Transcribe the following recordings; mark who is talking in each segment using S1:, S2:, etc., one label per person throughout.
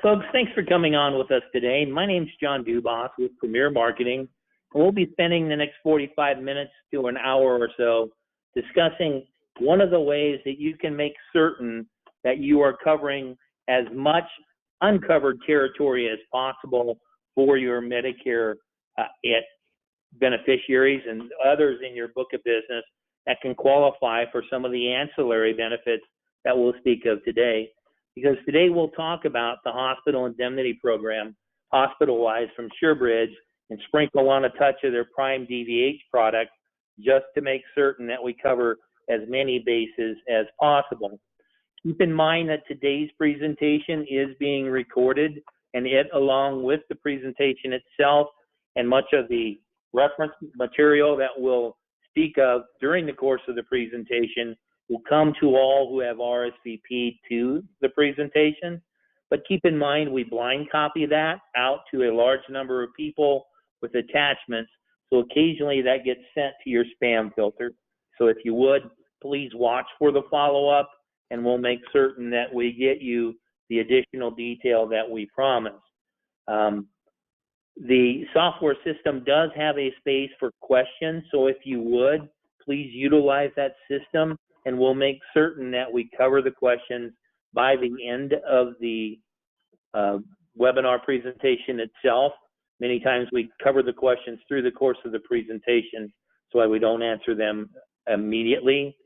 S1: Folks, thanks for coming on with us today. My name's John Dubas with Premier Marketing, and we'll be spending the next 45 minutes to an hour or so discussing one of the ways that you can make certain that you are covering as much uncovered territory as possible for your Medicare beneficiaries and others in your book of business that can qualify for some of the ancillary benefits that we'll speak of today. Because today we'll talk about the hospital indemnity program, HospitalWise from SureBridge, and sprinkle on a touch of their Prime DVH product just to make certain that we cover as many bases as possible. Keep in mind that today's presentation is being recorded, and it, along with the presentation itself and much of the reference material that we'll speak of during the course of the presentation, will come to all who have RSVP'd to the presentation. But keep in mind, we blind copy that out to a large number of people with attachments, so occasionally that gets sent to your spam filter. So if you would, please watch for the follow-up, and we'll make certain that we get you the additional detail that we promise. The software system does have a space for questions, so if you would, please utilize that system, and we'll make certain that we cover the questions by the end of the webinar presentation itself. Many times we cover the questions through the course of the presentation so we don't answer them immediately.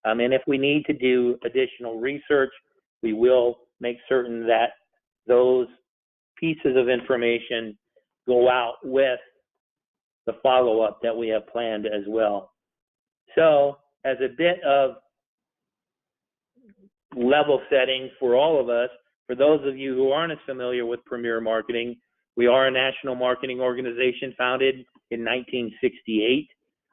S1: And if we need to do additional research, we will make certain that those pieces of information go out with the follow-up that we have planned as well. So as a bit of level setting for all of us, for those of you who aren't as familiar with Premier Marketing, we are a national marketing organization founded in 1968.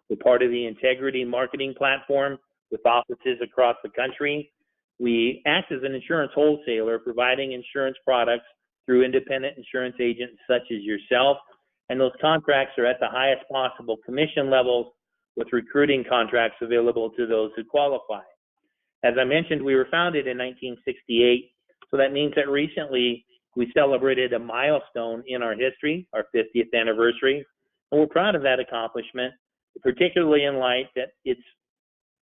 S1: We're part of the Integrity Marketing Platform with offices across the country. We act as an insurance wholesaler, providing insurance products through independent insurance agents such as yourself, and those contracts are at the highest possible commission levels, with recruiting contracts available to those who qualify. As I mentioned, we were founded in 1968, so that means that recently we celebrated a milestone in our history, our 50th anniversary, and we're proud of that accomplishment, particularly in light that it's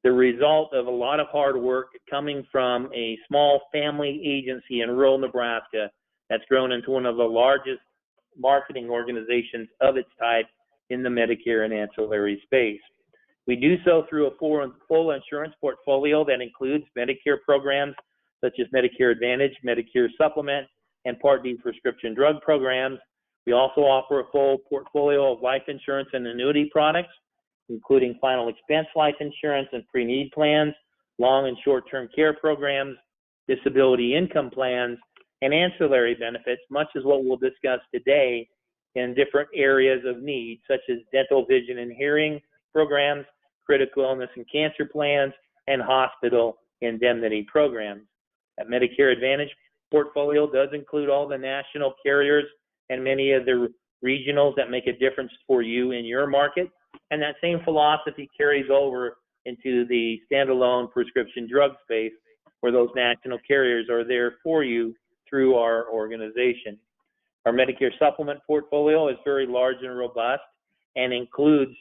S1: the result of a lot of hard work coming from a small family agency in rural Nebraska that's grown into one of the largest marketing organizations of its type in the Medicare and ancillary space. We do so through a full insurance portfolio that includes Medicare programs such as Medicare Advantage, Medicare Supplement, and Part D prescription drug programs. We also offer a full portfolio of life insurance and annuity products, including final expense life insurance and pre-need plans, long and short-term care programs, disability income plans, and ancillary benefits, much as what we'll discuss today in different areas of need, such as dental, vision, and hearing programs, critical illness and cancer plans, and hospital indemnity programs. That Medicare Advantage portfolio does include all the national carriers and many of the regionals that make a difference for you in your market. And that same philosophy carries over into the standalone prescription drug space, where those national carriers are there for you through our organization. Our Medicare Supplement portfolio is very large and robust and includes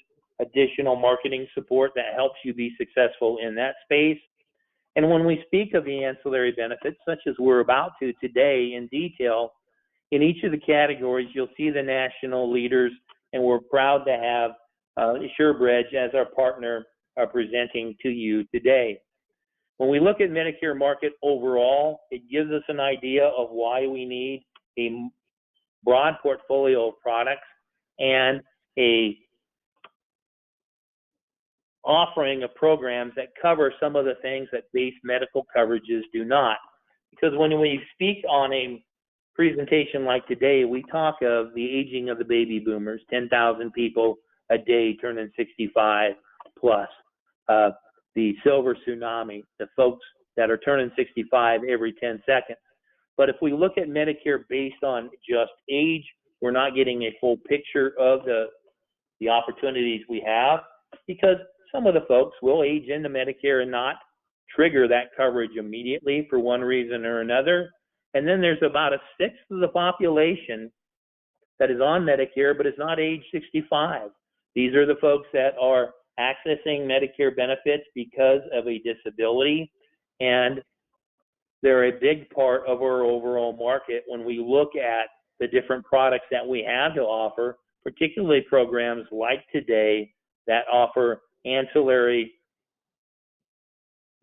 S1: additional marketing support that helps you be successful in that space. And when we speak of the ancillary benefits, such as we're about to today in detail, in each of the categories, you'll see the national leaders, and we're proud to have SureBridge as our partner presenting to you today. When we look at Medicare market overall, it gives us an idea of why we need a broad portfolio of products and a offering of programs that cover some of the things that base medical coverages do not. Because when we speak on a presentation like today, we talk of the aging of the baby boomers, 10,000 people a day turning 65 plus, the silver tsunami, the folks that are turning 65 every 10 seconds. But if we look at Medicare based on just age, we're not getting a full picture of the opportunities we have, because some of the folks will age into Medicare and not trigger that coverage immediately for one reason or another. And then there's about a sixth of the population that is on Medicare but is not age 65. These are the folks that are accessing Medicare benefits because of a disability, and they're a big part of our overall market when we look at the different products that we have to offer, particularly programs like today that offer ancillary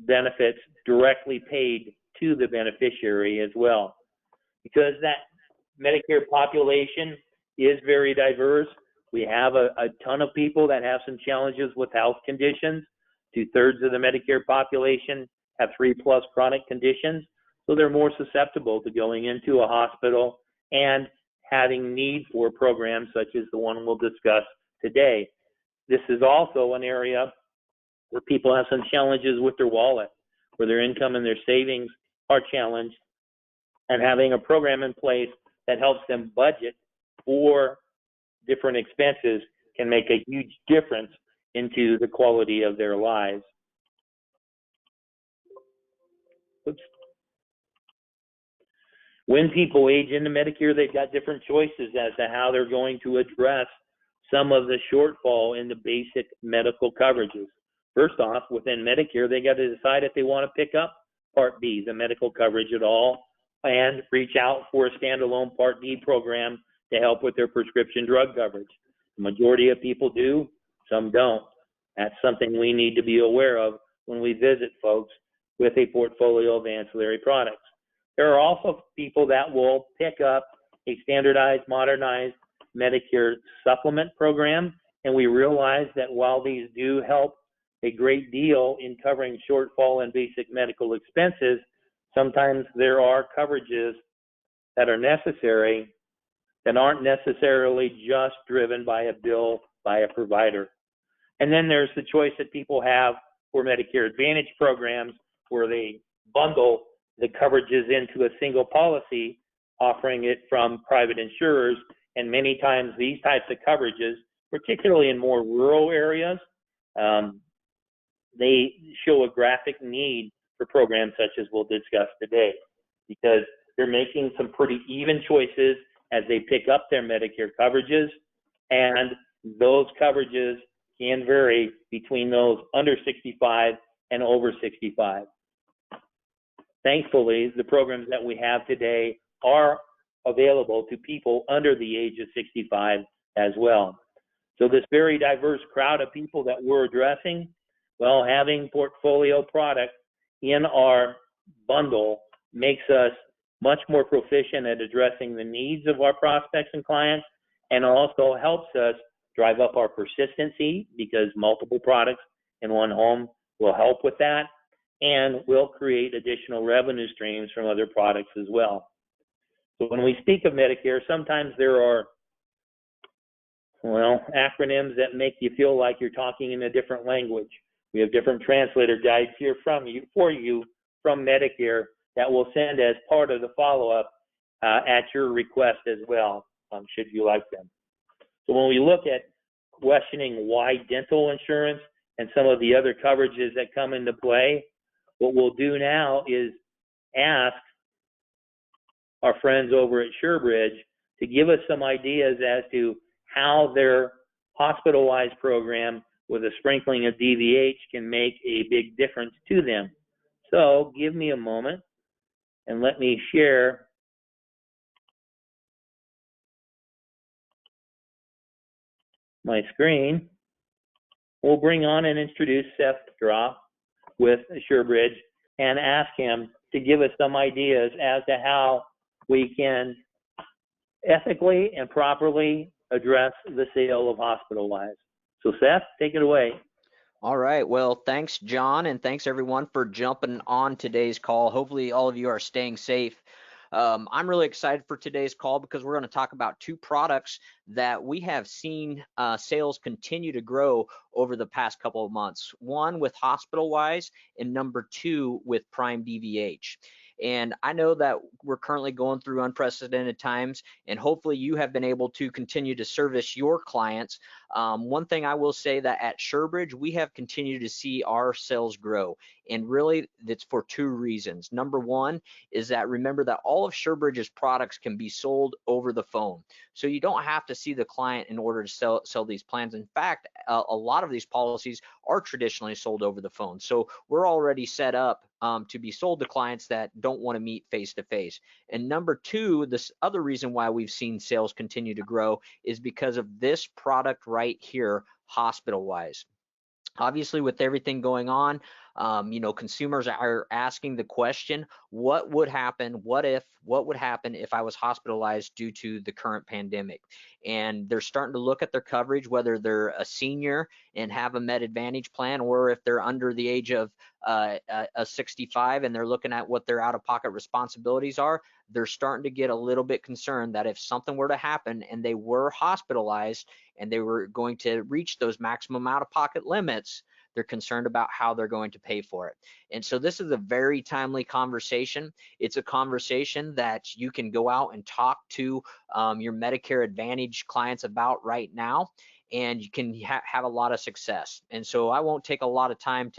S1: benefits directly paid to the beneficiary as well. Because that Medicare population is very diverse, we have a ton of people that have some challenges with health conditions. 2/3 of the Medicare population have 3+ chronic conditions, so they're more susceptible to going into a hospital and having need for programs such as the one we'll discuss today. This is also an area where people have some challenges with their wallet, where their income and their savings are challenged, and having a program in place that helps them budget for different expenses can make a huge difference into the quality of their lives. Oops. When people age into Medicare, they've got different choices as to how they're going to address some of the shortfall in the basic medical coverages. First off, within Medicare, they got to decide if they want to pick up Part B, the medical coverage at all, and reach out for a standalone Part D program to help with their prescription drug coverage. The majority of people do, some don't. That's something we need to be aware of when we visit folks with a portfolio of ancillary products. There are also people that will pick up a standardized, modernized Medicare supplement program, and we realize that while these do help a great deal in covering shortfall in basic medical expenses, sometimes there are coverages that are necessary that aren't necessarily just driven by a bill by a provider. And then there's the choice that people have for Medicare Advantage programs where they bundle the coverages into a single policy, offering it from private insurers. And many times these types of coverages, particularly in more rural areas, they show a graphic need for programs such as we'll discuss today, because they're making some pretty even choices as they pick up their Medicare coverages, and those coverages can vary between those under 65 and over 65. Thankfully, the programs that we have today are available to people under the age of 65 as well. So this very diverse crowd of people that we're addressing, well, having portfolio products in our bundle makes us much more proficient at addressing the needs of our prospects and clients, and also helps us drive up our persistency, because multiple products in one home will help with that, and will create additional revenue streams from other products as well. So when we speak of Medicare, sometimes there are, well, acronyms that make you feel like you're talking in a different language. We have different translator guides here for you from Medicare that we'll send as part of the follow-up at your request as well, should you like them. So when we look at questioning why dental insurance and some of the other coverages that come into play, what we'll do now is ask our friends over at SureBridge to give us some ideas as to how their HospitalWise program with a sprinkling of DVH can make a big difference to them. So give me a moment and let me share my screen. We'll bring on and introduce Seth Droff with SureBridge and ask him to give us some ideas as to how we can ethically and properly address the sale of HospitalWise. So Seth, take it away.
S2: All right. Well, thanks, John, and thanks everyone for jumping on today's call. Hopefully all of you are staying safe. I'm really excited for today's call because we're going to talk about two products that we have seen sales continue to grow over the past couple of months. One with HospitalWise and number two with Prime DVH. And I know that we're currently going through unprecedented times, and hopefully you have been able to continue to service your clients. One thing I will say that at SureBridge, we have continued to see our sales grow, and really that's for two reasons. Number one is that remember that all of SureBridge's products can be sold over the phone. So you don't have to see the client in order to sell these plans. In fact, a lot of these policies are traditionally sold over the phone. So we're already set up to be sold to clients that don't want to meet face to face. And number two, this other reason why we've seen sales continue to grow is because of this product right here, HospitalWise. Obviously, with everything going on, consumers are asking the question, what would happen, what would happen if I was hospitalized due to the current pandemic? And they're starting to look at their coverage, whether they're a senior and have a Med Advantage plan, or if they're under the age of 65 and they're looking at what their out-of-pocket responsibilities are. They're starting to get a little bit concerned that if something were to happen and they were hospitalized and they were going to reach those maximum out-of-pocket limits, they're concerned about how they're going to pay for it. And so this is a very timely conversation. It's a conversation that you can go out and talk to your Medicare Advantage clients about right now, and you can have a lot of success. And so I won't take a lot of time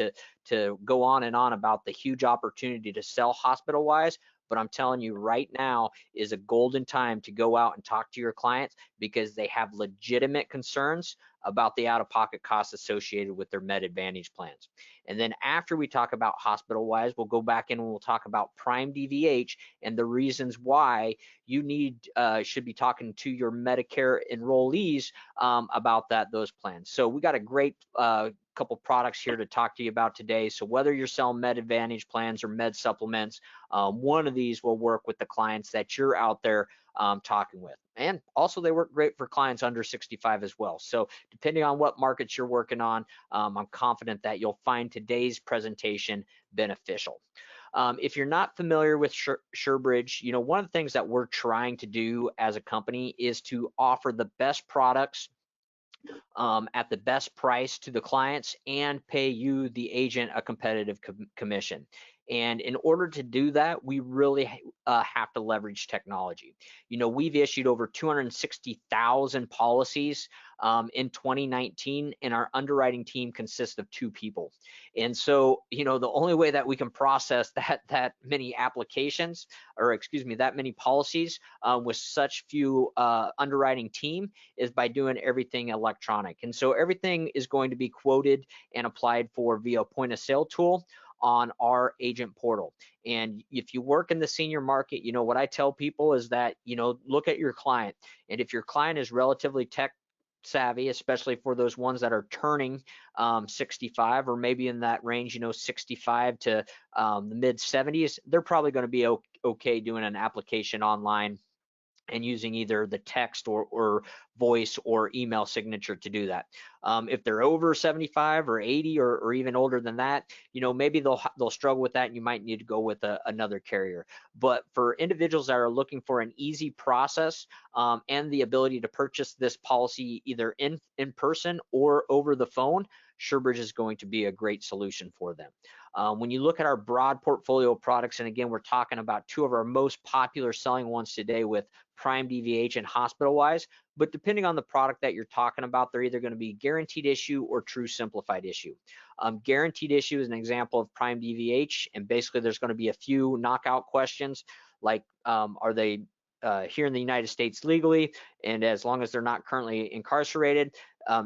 S2: to go on and on about the huge opportunity to sell HospitalWise, but I'm telling you right now is a golden time to go out and talk to your clients because they have legitimate concerns about the out-of-pocket costs associated with their Med Advantage plans. And then after we talk about HospitalWise, we'll go back in and we'll talk about Prime DVH and the reasons why you should be talking to your Medicare enrollees about those plans. So we got a great couple products here to talk to you about today. So whether you're selling Med Advantage plans or med supplements, one of these will work with the clients that you're out there talking with. And also they work great for clients under 65 as well. So depending on what markets you're working on, I'm confident that you'll find today's presentation beneficial. If you're not familiar with SureBridge, one of the things that we're trying to do as a company is to offer the best products at the best price to the clients and pay you, the agent, a competitive commission. And in order to do that, we really have to leverage technology. We've issued over 260,000 policies in 2019, and our underwriting team consists of 2 people. And so, the only way that we can process that many applications, or excuse me, that many policies with such few underwriting team is by doing everything electronic. And so everything is going to be quoted and applied for via point of sale tool on our agent portal. And if you work in the senior market, what I tell people is that, look at your client. And if your client is relatively tech savvy, especially for those ones that are turning 65 or maybe in that range, 65 to the mid 70s, they're probably going to be okay doing an application online and using either the text or voice or email signature to do that. If they're over 75 or 80 or even older than that, maybe they'll struggle with that and you might need to go with another carrier. But for individuals that are looking for an easy process and the ability to purchase this policy either in person or over the phone, SureBridge is going to be a great solution for them. When you look at our broad portfolio of products, and again, we're talking about 2 of our most popular selling ones today with Prime DVH and HospitalWise, but depending on the product that you're talking about, they're either going to be guaranteed issue or true simplified issue. Guaranteed issue is an example of Prime DVH, and basically there's going to be a few knockout questions like are they here in the United States legally, and as long as they're not currently incarcerated,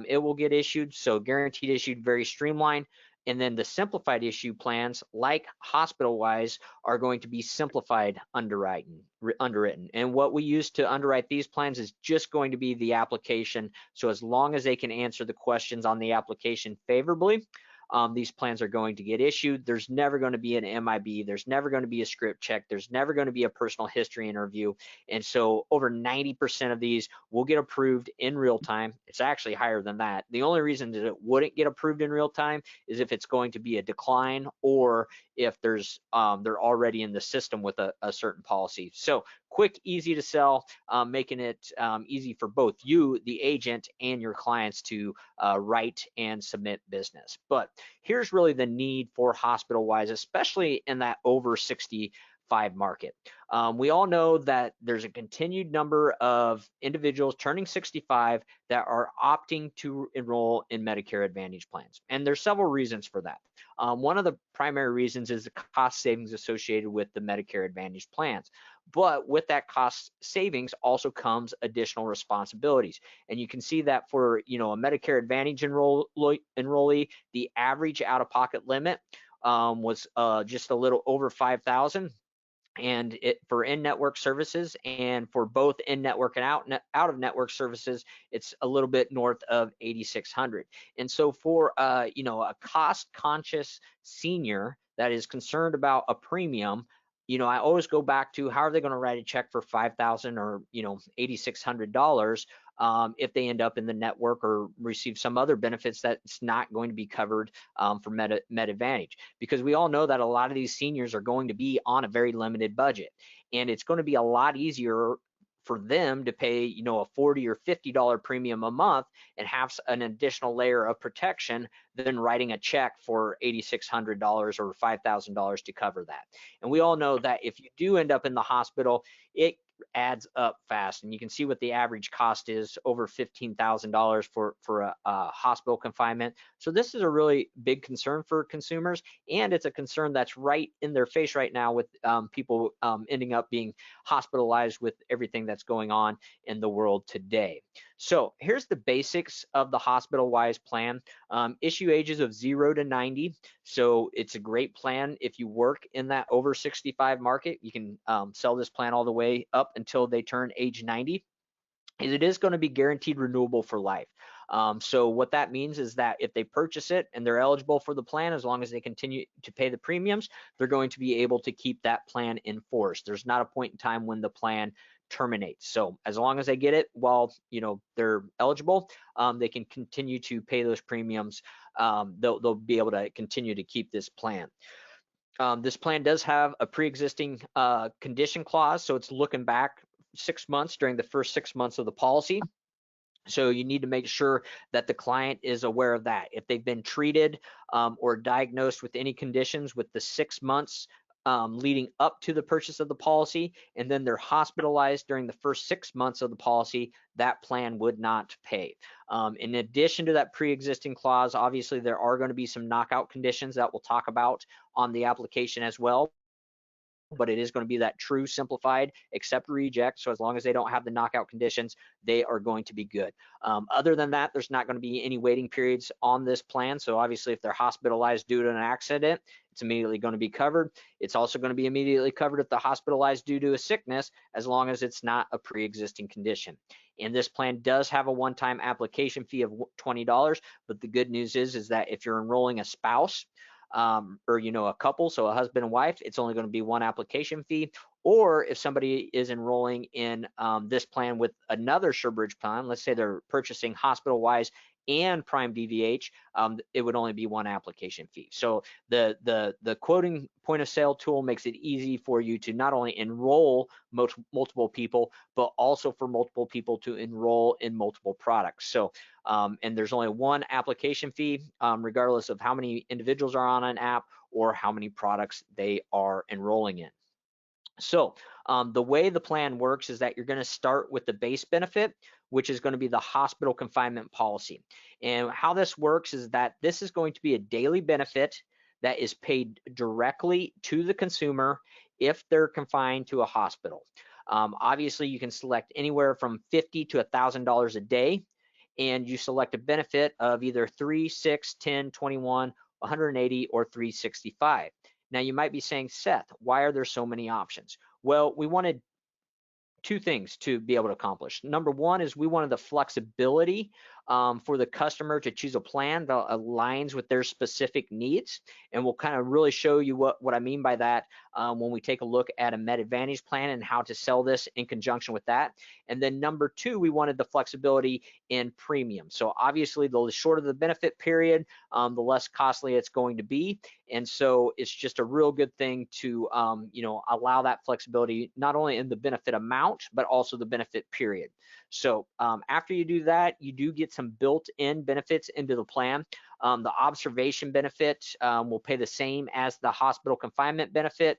S2: it will get issued. So guaranteed issued, very streamlined. And then the simplified issue plans like HospitalWise are going to be simplified underwritten. And what we use to underwrite these plans is just going to be the application. So as long as they can answer the questions on the application favorably, these plans are going to get issued. There's never going to be an MIB. There's never going to be a script check. There's never going to be a personal history interview. And so over 90% of these will get approved in real time. It's actually higher than that. The only reason that it wouldn't get approved in real time is if it's going to be a decline or if there's they're already in the system with a certain policy. So quick, easy to sell, making it easy for both you, the agent, and your clients to write and submit business. But here's really the need for HospitalWise, especially in that over 65 market. We all know that there's a continued number of individuals turning 65 that are opting to enroll in Medicare Advantage plans. And there's several reasons for that. One of the primary reasons is the cost savings associated with the Medicare Advantage plans. But with that cost savings also comes additional responsibilities. And you can see that for, a Medicare Advantage enrollee, the average out-of-pocket limit was just a little over $5,000. And for in-network services, and for both in-network and out-of-network services, it's a little bit north of $8,600. And so for a cost-conscious senior that is concerned about a premium, I always go back to, how are they going to write a check for $5,000 or $8,600 if they end up in the network or receive some other benefits that's not going to be covered for Med Advantage? Because we all know that a lot of these seniors are going to be on a very limited budget, and it's going to be a lot easier for them to pay, a $40 or $50 premium a month and have an additional layer of protection than writing a check for $8,600 or $5,000 to cover that. And we all know that if you do end up in the hospital, it adds up fast, and you can see what the average cost is, over $15,000 for a hospital confinement. So this is a really big concern for consumers, and it's a concern that's right in their face right now with people ending up being hospitalized with everything that's going on in the world today. So here's the basics of the HospitalWise plan. Issue ages of 0 to 90. So it's a great plan if you work in that over 65 market. You can sell this plan all the way up until they turn age 90. And it is going to be guaranteed renewable for life. So what that means is that if they purchase it and they're eligible for the plan, as long as they continue to pay the premiums, they're going to be able to keep that plan in force. There's not a point in time when the plan terminates. So as long as they get it while they're eligible, they can continue to pay those premiums. They'll be able to continue to keep this plan. This plan does have a pre-existing condition clause, so it's looking back 6 months during the first 6 months of the policy. So you need to make sure that the client is aware of that. If they've been treated or diagnosed with any conditions with the 6 months leading up to the purchase of the policy, and then they're hospitalized during the first 6 months of the policy, that plan would not pay. In addition to that pre-existing clause, obviously there are going to be some knockout conditions that we'll talk about on the application as well, but it is going to be that true simplified accept reject. So as long as they don't have the knockout conditions, they are going to be good. Other than that, there's not going to be any waiting periods on this plan. So obviously if they're hospitalized due to an accident, it's immediately going to be covered. It's also going to be immediately covered if they're hospitalized due to a sickness, as long as it's not a pre-existing condition. And this plan does have a one-time application fee of $20, but the good news is that if you're enrolling a spouse, or a couple, so a husband and wife, it's only going to be one application fee. Or if somebody is enrolling in this plan with another SureBridge plan, let's say they're purchasing HospitalWise and Prime DVH, it would only be one application fee. So the quoting point of sale tool makes it easy for you to not only enroll multiple people, but also for multiple people to enroll in multiple products. So and there's only one application fee, regardless of how many individuals are on an app or how many products they are enrolling in. So the way the plan works is that you're going to start with the base benefit, which is going to be the hospital confinement policy. And how this works is that this is going to be a daily benefit that is paid directly to the consumer if they're confined to a hospital. Obviously, you can select anywhere from $50 to $1,000 a day, and you select a benefit of either 3, 6, 10, 21, 180, or 365. Now you might be saying, Seth, why are there so many options? Well, we wanted two things to be able to accomplish. Number one is we wanted the flexibility for the customer to choose a plan that aligns with their specific needs. And we'll kind of really show you what I mean by that when we take a look at a Med Advantage plan and how to sell this in conjunction with that. And then number two, we wanted the flexibility in premium. So obviously the shorter the benefit period, the less costly it's going to be. And so it's just a real good thing to allow that flexibility, not only in the benefit amount, but also the benefit period. So after you do that, you do get some built-in benefits into the plan. The observation benefit will pay the same as the hospital confinement benefit.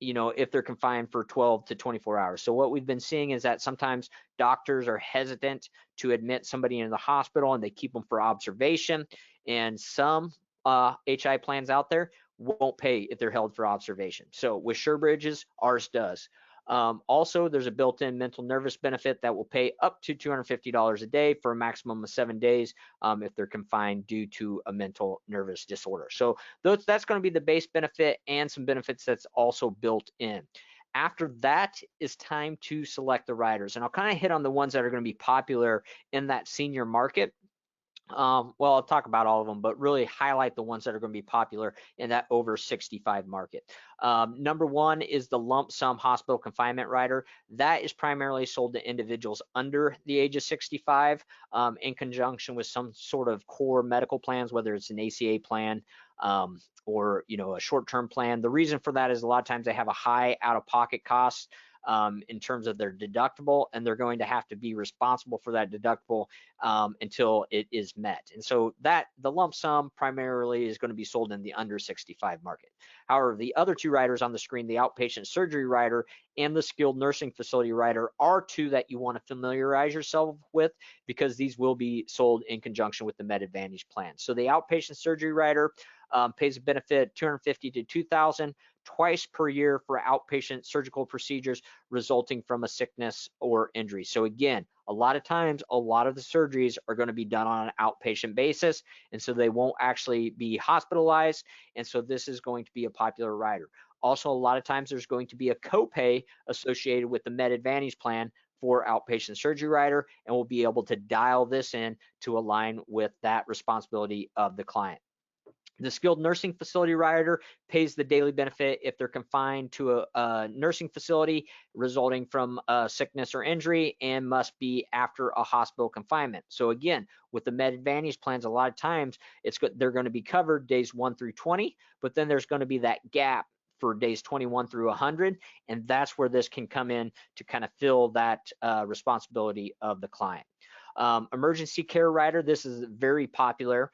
S2: if they're confined for 12 to 24 hours. So what we've been seeing is that sometimes doctors are hesitant to admit somebody into the hospital and they keep them for observation. And some HI plans out there won't pay if they're held for observation. So with SureBridges, ours does. Also, there's a built-in mental nervous benefit that will pay up to $250 a day for a maximum of 7 days if they're confined due to a mental nervous disorder. So that's going to be the base benefit and some benefits that's also built in. After that, it's time to select the riders. And I'll kind of hit on the ones that are going to be popular in that senior market. Well, I'll talk about all of them, but really highlight the ones that are going to be popular in that over 65 market. Number one is the lump sum hospital confinement rider. That is primarily sold to individuals under the age of 65 in conjunction with some sort of core medical plans, whether it's an ACA plan or a short-term plan. The reason for that is a lot of times they have a high out-of-pocket cost in terms of their deductible, and they're going to have to be responsible for that deductible until it is met. And so the lump sum primarily is going to be sold in the under 65 market. However, the other two riders on the screen, the outpatient surgery rider and the skilled nursing facility rider, are two that you want to familiarize yourself with, because these will be sold in conjunction with the Med Advantage plan. So the outpatient surgery rider pays a benefit $250 to $2,000 twice per year for outpatient surgical procedures resulting from a sickness or injury. So again, a lot of times, a lot of the surgeries are going to be done on an outpatient basis, and so they won't actually be hospitalized, and so this is going to be a popular rider. Also, a lot of times there's going to be a copay associated with the Med Advantage plan for outpatient surgery rider, and we'll be able to dial this in to align with that responsibility of the client. The skilled nursing facility rider pays the daily benefit if they're confined to a nursing facility resulting from a sickness or injury and must be after a hospital confinement. So again, with the Med Advantage plans, a lot of times they're going to be covered days 1 through 20, but then there's going to be that gap for days 21 through 100, and that's where this can come in to kind of fill that responsibility of the client. Emergency care rider, this is very popular.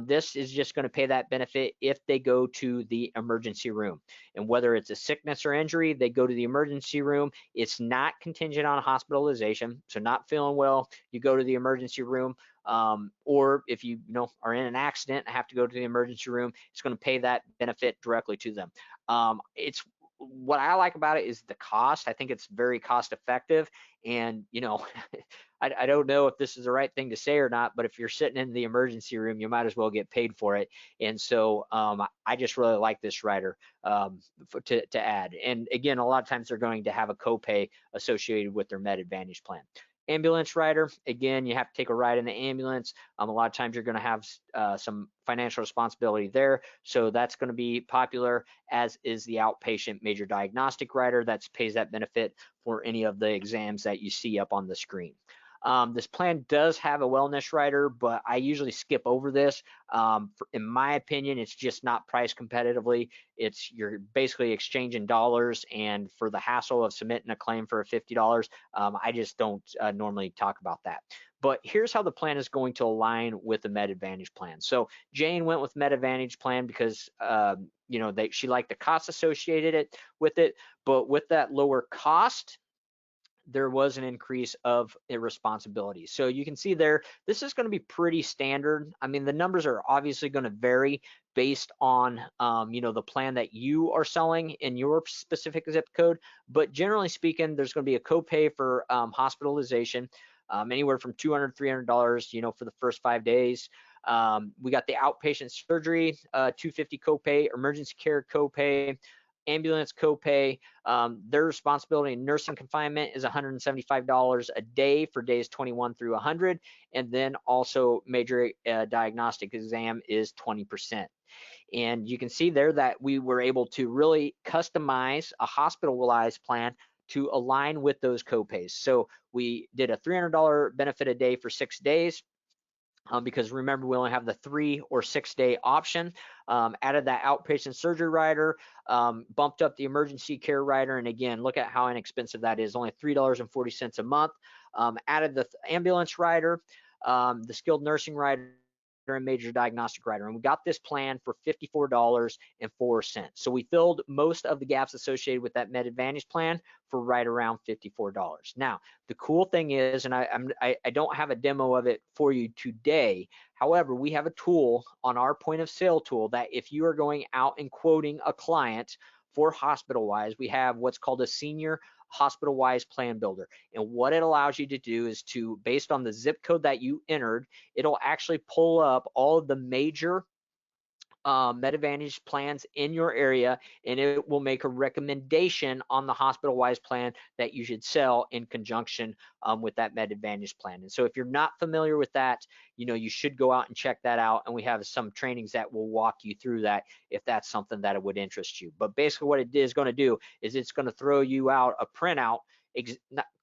S2: This is just going to pay that benefit if they go to the emergency room. And whether it's a sickness or injury, they go to the emergency room. It's not contingent on hospitalization. So not feeling well, you go to the emergency room. Or if you are in an accident and have to go to the emergency room, it's going to pay that benefit directly to them. What I like about it is the cost. I think it's very cost effective, and I don't know if this is the right thing to say or not, but if you're sitting in the emergency room, you might as well get paid for it. And so I just really like this rider to add. And again, a lot of times they're going to have a copay associated with their Med Advantage plan. Ambulance rider, again, you have to take a ride in the ambulance. A lot of times you're going to have some financial responsibility there, so that's going to be popular, as is the outpatient major diagnostic rider that pays that benefit for any of the exams that you see up on the screen. This plan does have a wellness rider, but I usually skip over this. In my opinion, it's just not priced competitively. You're basically exchanging dollars, and for the hassle of submitting a claim for $50, I just don't normally talk about that. But here's how the plan is going to align with the Med Advantage plan. So Jane went with Med Advantage plan because she liked the cost associated with it, but with that lower cost, there was an increase of responsibility. So you can see there, this is going to be pretty standard. I mean, the numbers are obviously going to vary based on, the plan that you are selling in your specific zip code. But generally speaking, there's going to be a copay for hospitalization, anywhere from $200, $300, for the first 5 days. We got the outpatient surgery, $250 copay, emergency care copay, ambulance copay. Their responsibility in nursing confinement is $175 a day for days 21 through 100, and then also major diagnostic exam is 20%. And you can see there that we were able to really customize a HospitalWise plan to align with those copays. So we did a $300 benefit a day for 6 days. Because remember, we only have the 3 or 6 day option. Added that outpatient surgery rider, bumped up the emergency care rider, and again, look at how inexpensive that is, only $3.40 a month. Added the ambulance rider, the skilled nursing rider, and major diagnostic rider. And we got this plan for $54.04. So we filled most of the gaps associated with that Med Advantage plan for right around $54. Now, the cool thing is, and I don't have a demo of it for you today. However, we have a tool on our point of sale tool that if you are going out and quoting a client for HospitalWise, we have what's called a senior HospitalWise plan builder. And what it allows you to do is to, based on the zip code that you entered, it'll actually pull up all of the major Med Advantage plans in your area, and it will make a recommendation on the HospitalWise plan that you should sell in conjunction with that Med Advantage plan. And so if you're not familiar with that, you should go out and check that out, and we have some trainings that will walk you through that if that's something that it would interest you. But basically what it is going to do is it's going to throw you out a printout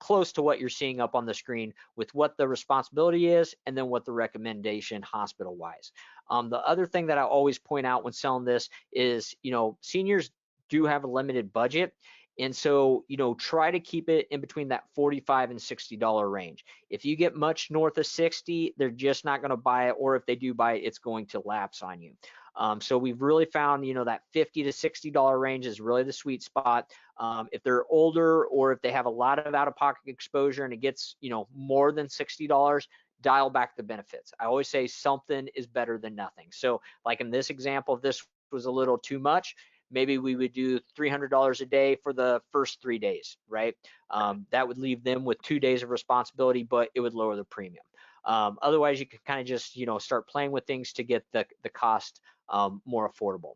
S2: close to what you're seeing up on the screen with what the responsibility is and then what the recommendation HospitalWise. The other thing that I always point out when selling this is, seniors do have a limited budget. And so, try to keep it in between that $45 and $60 range. If you get much north of 60, they're just not going to buy it, or if they do buy it, it's going to lapse on you. So we've really found, that $50 to $60 range is really the sweet spot. If they're older or if they have a lot of out-of-pocket exposure and it gets, more than $60, dial back the benefits. I always say something is better than nothing. So like in this example, if this was a little too much, maybe we would do $300 a day for the first 3 days, right? That would leave them with 2 days of responsibility, but it would lower the premium. Otherwise, you can kind of just, start playing with things to get the cost more affordable.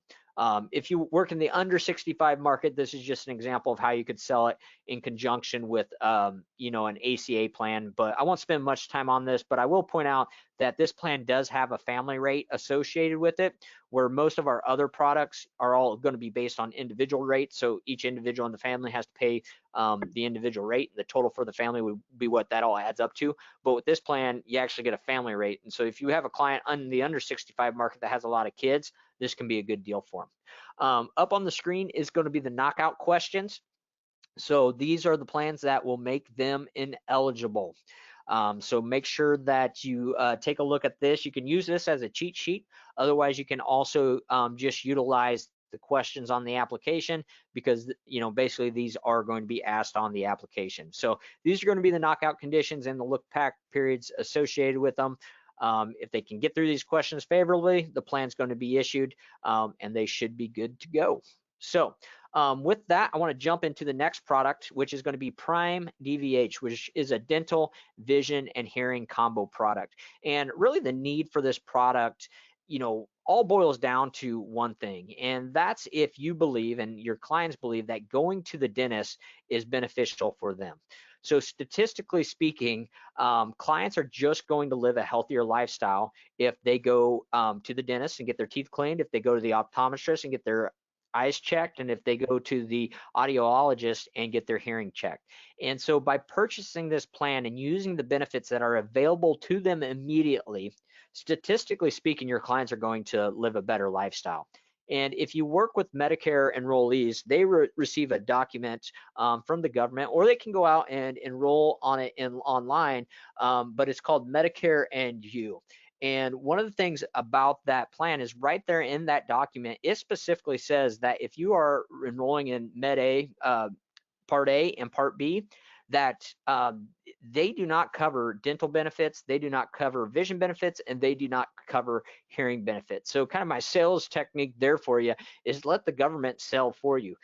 S2: If you work in the under 65 market, this is just an example of how you could sell it in conjunction with, an ACA plan, but I won't spend much time on this, but I will point out that this plan does have a family rate associated with it, where most of our other products are all going to be based on individual rates. So each individual in the family has to pay the individual rate. The total for the family would be what that all adds up to. But with this plan, you actually get a family rate. And so if you have a client in the under 65 market that has a lot of kids, this can be a good deal for them. Up on the screen is going to be the knockout questions. So these are the plans that will make them ineligible. So make sure that you take a look at this. You can use this as a cheat sheet. Otherwise, you can also just utilize the questions on the application, because basically these are going to be asked on the application. So these are going to be the knockout conditions and the look back periods associated with them. If they can get through these questions favorably, the plan's going to be issued, and they should be good to go. So with that, I want to jump into the next product, which is going to be Prime DVH, which is a dental, vision, and hearing combo product. And really the need for this product, all boils down to one thing, and that's if you believe and your clients believe that going to the dentist is beneficial for them. So statistically speaking, clients are just going to live a healthier lifestyle if they go to the dentist and get their teeth cleaned, if they go to the optometrist and get their eyes checked, and if they go to the audiologist and get their hearing checked. And so by purchasing this plan and using the benefits that are available to them immediately, statistically speaking, your clients are going to live a better lifestyle. And if you work with Medicare enrollees, they receive a document from the government, or they can go out and enroll on it online, but it's called Medicare and You. And one of the things about that plan is right there in that document, it specifically says that if you are enrolling in Med A, Part A and Part B, that they do not cover dental benefits, they do not cover vision benefits, and they do not cover hearing benefits. So kind of my sales technique there for you is let the government sell for you.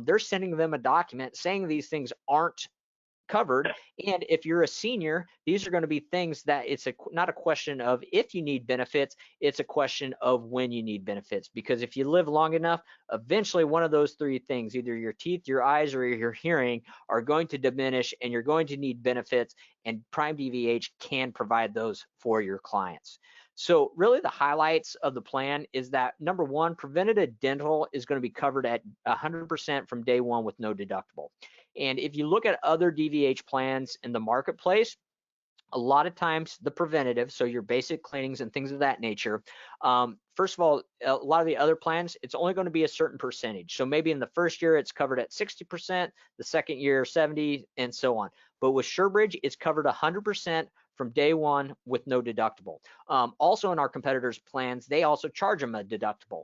S2: They're sending them a document saying these things aren't covered, and if you're a senior, these are going to be things that it's not a question of if you need benefits, it's a question of when you need benefits, because if you live long enough, eventually one of those three things, either your teeth, your eyes, or your hearing, are going to diminish and you're going to need benefits, and Prime DVH can provide those for your clients. So really the highlights of the plan is that, number one, preventative dental is going to be covered at 100% from day one with no deductible. And if you look at other DVH plans in the marketplace, a lot of times the preventative, so your basic cleanings and things of that nature, first of all, a lot of the other plans, it's only going to be a certain percentage. So maybe in the first year it's covered at 60%, the second year 70%, and so on. But with SureBridge, it's covered 100% from day one with no deductible. Also in our competitors' plans, they also charge them a deductible.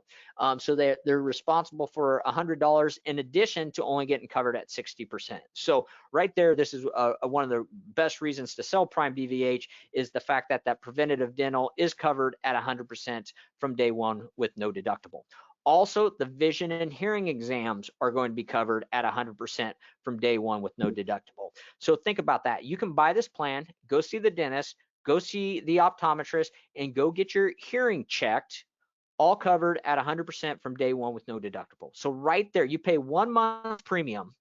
S2: So they're responsible for $100 in addition to only getting covered at 60%. So right there, this is one of the best reasons to sell Prime DVH is the fact that that preventative dental is covered at 100% from day one with no deductible. Also, the vision and hearing exams are going to be covered at 100% from day one with no deductible. So think about that. You can buy this plan, go see the dentist, go see the optometrist, and go get your hearing checked, all covered at 100% from day one with no deductible. So right there, you pay 1 month premium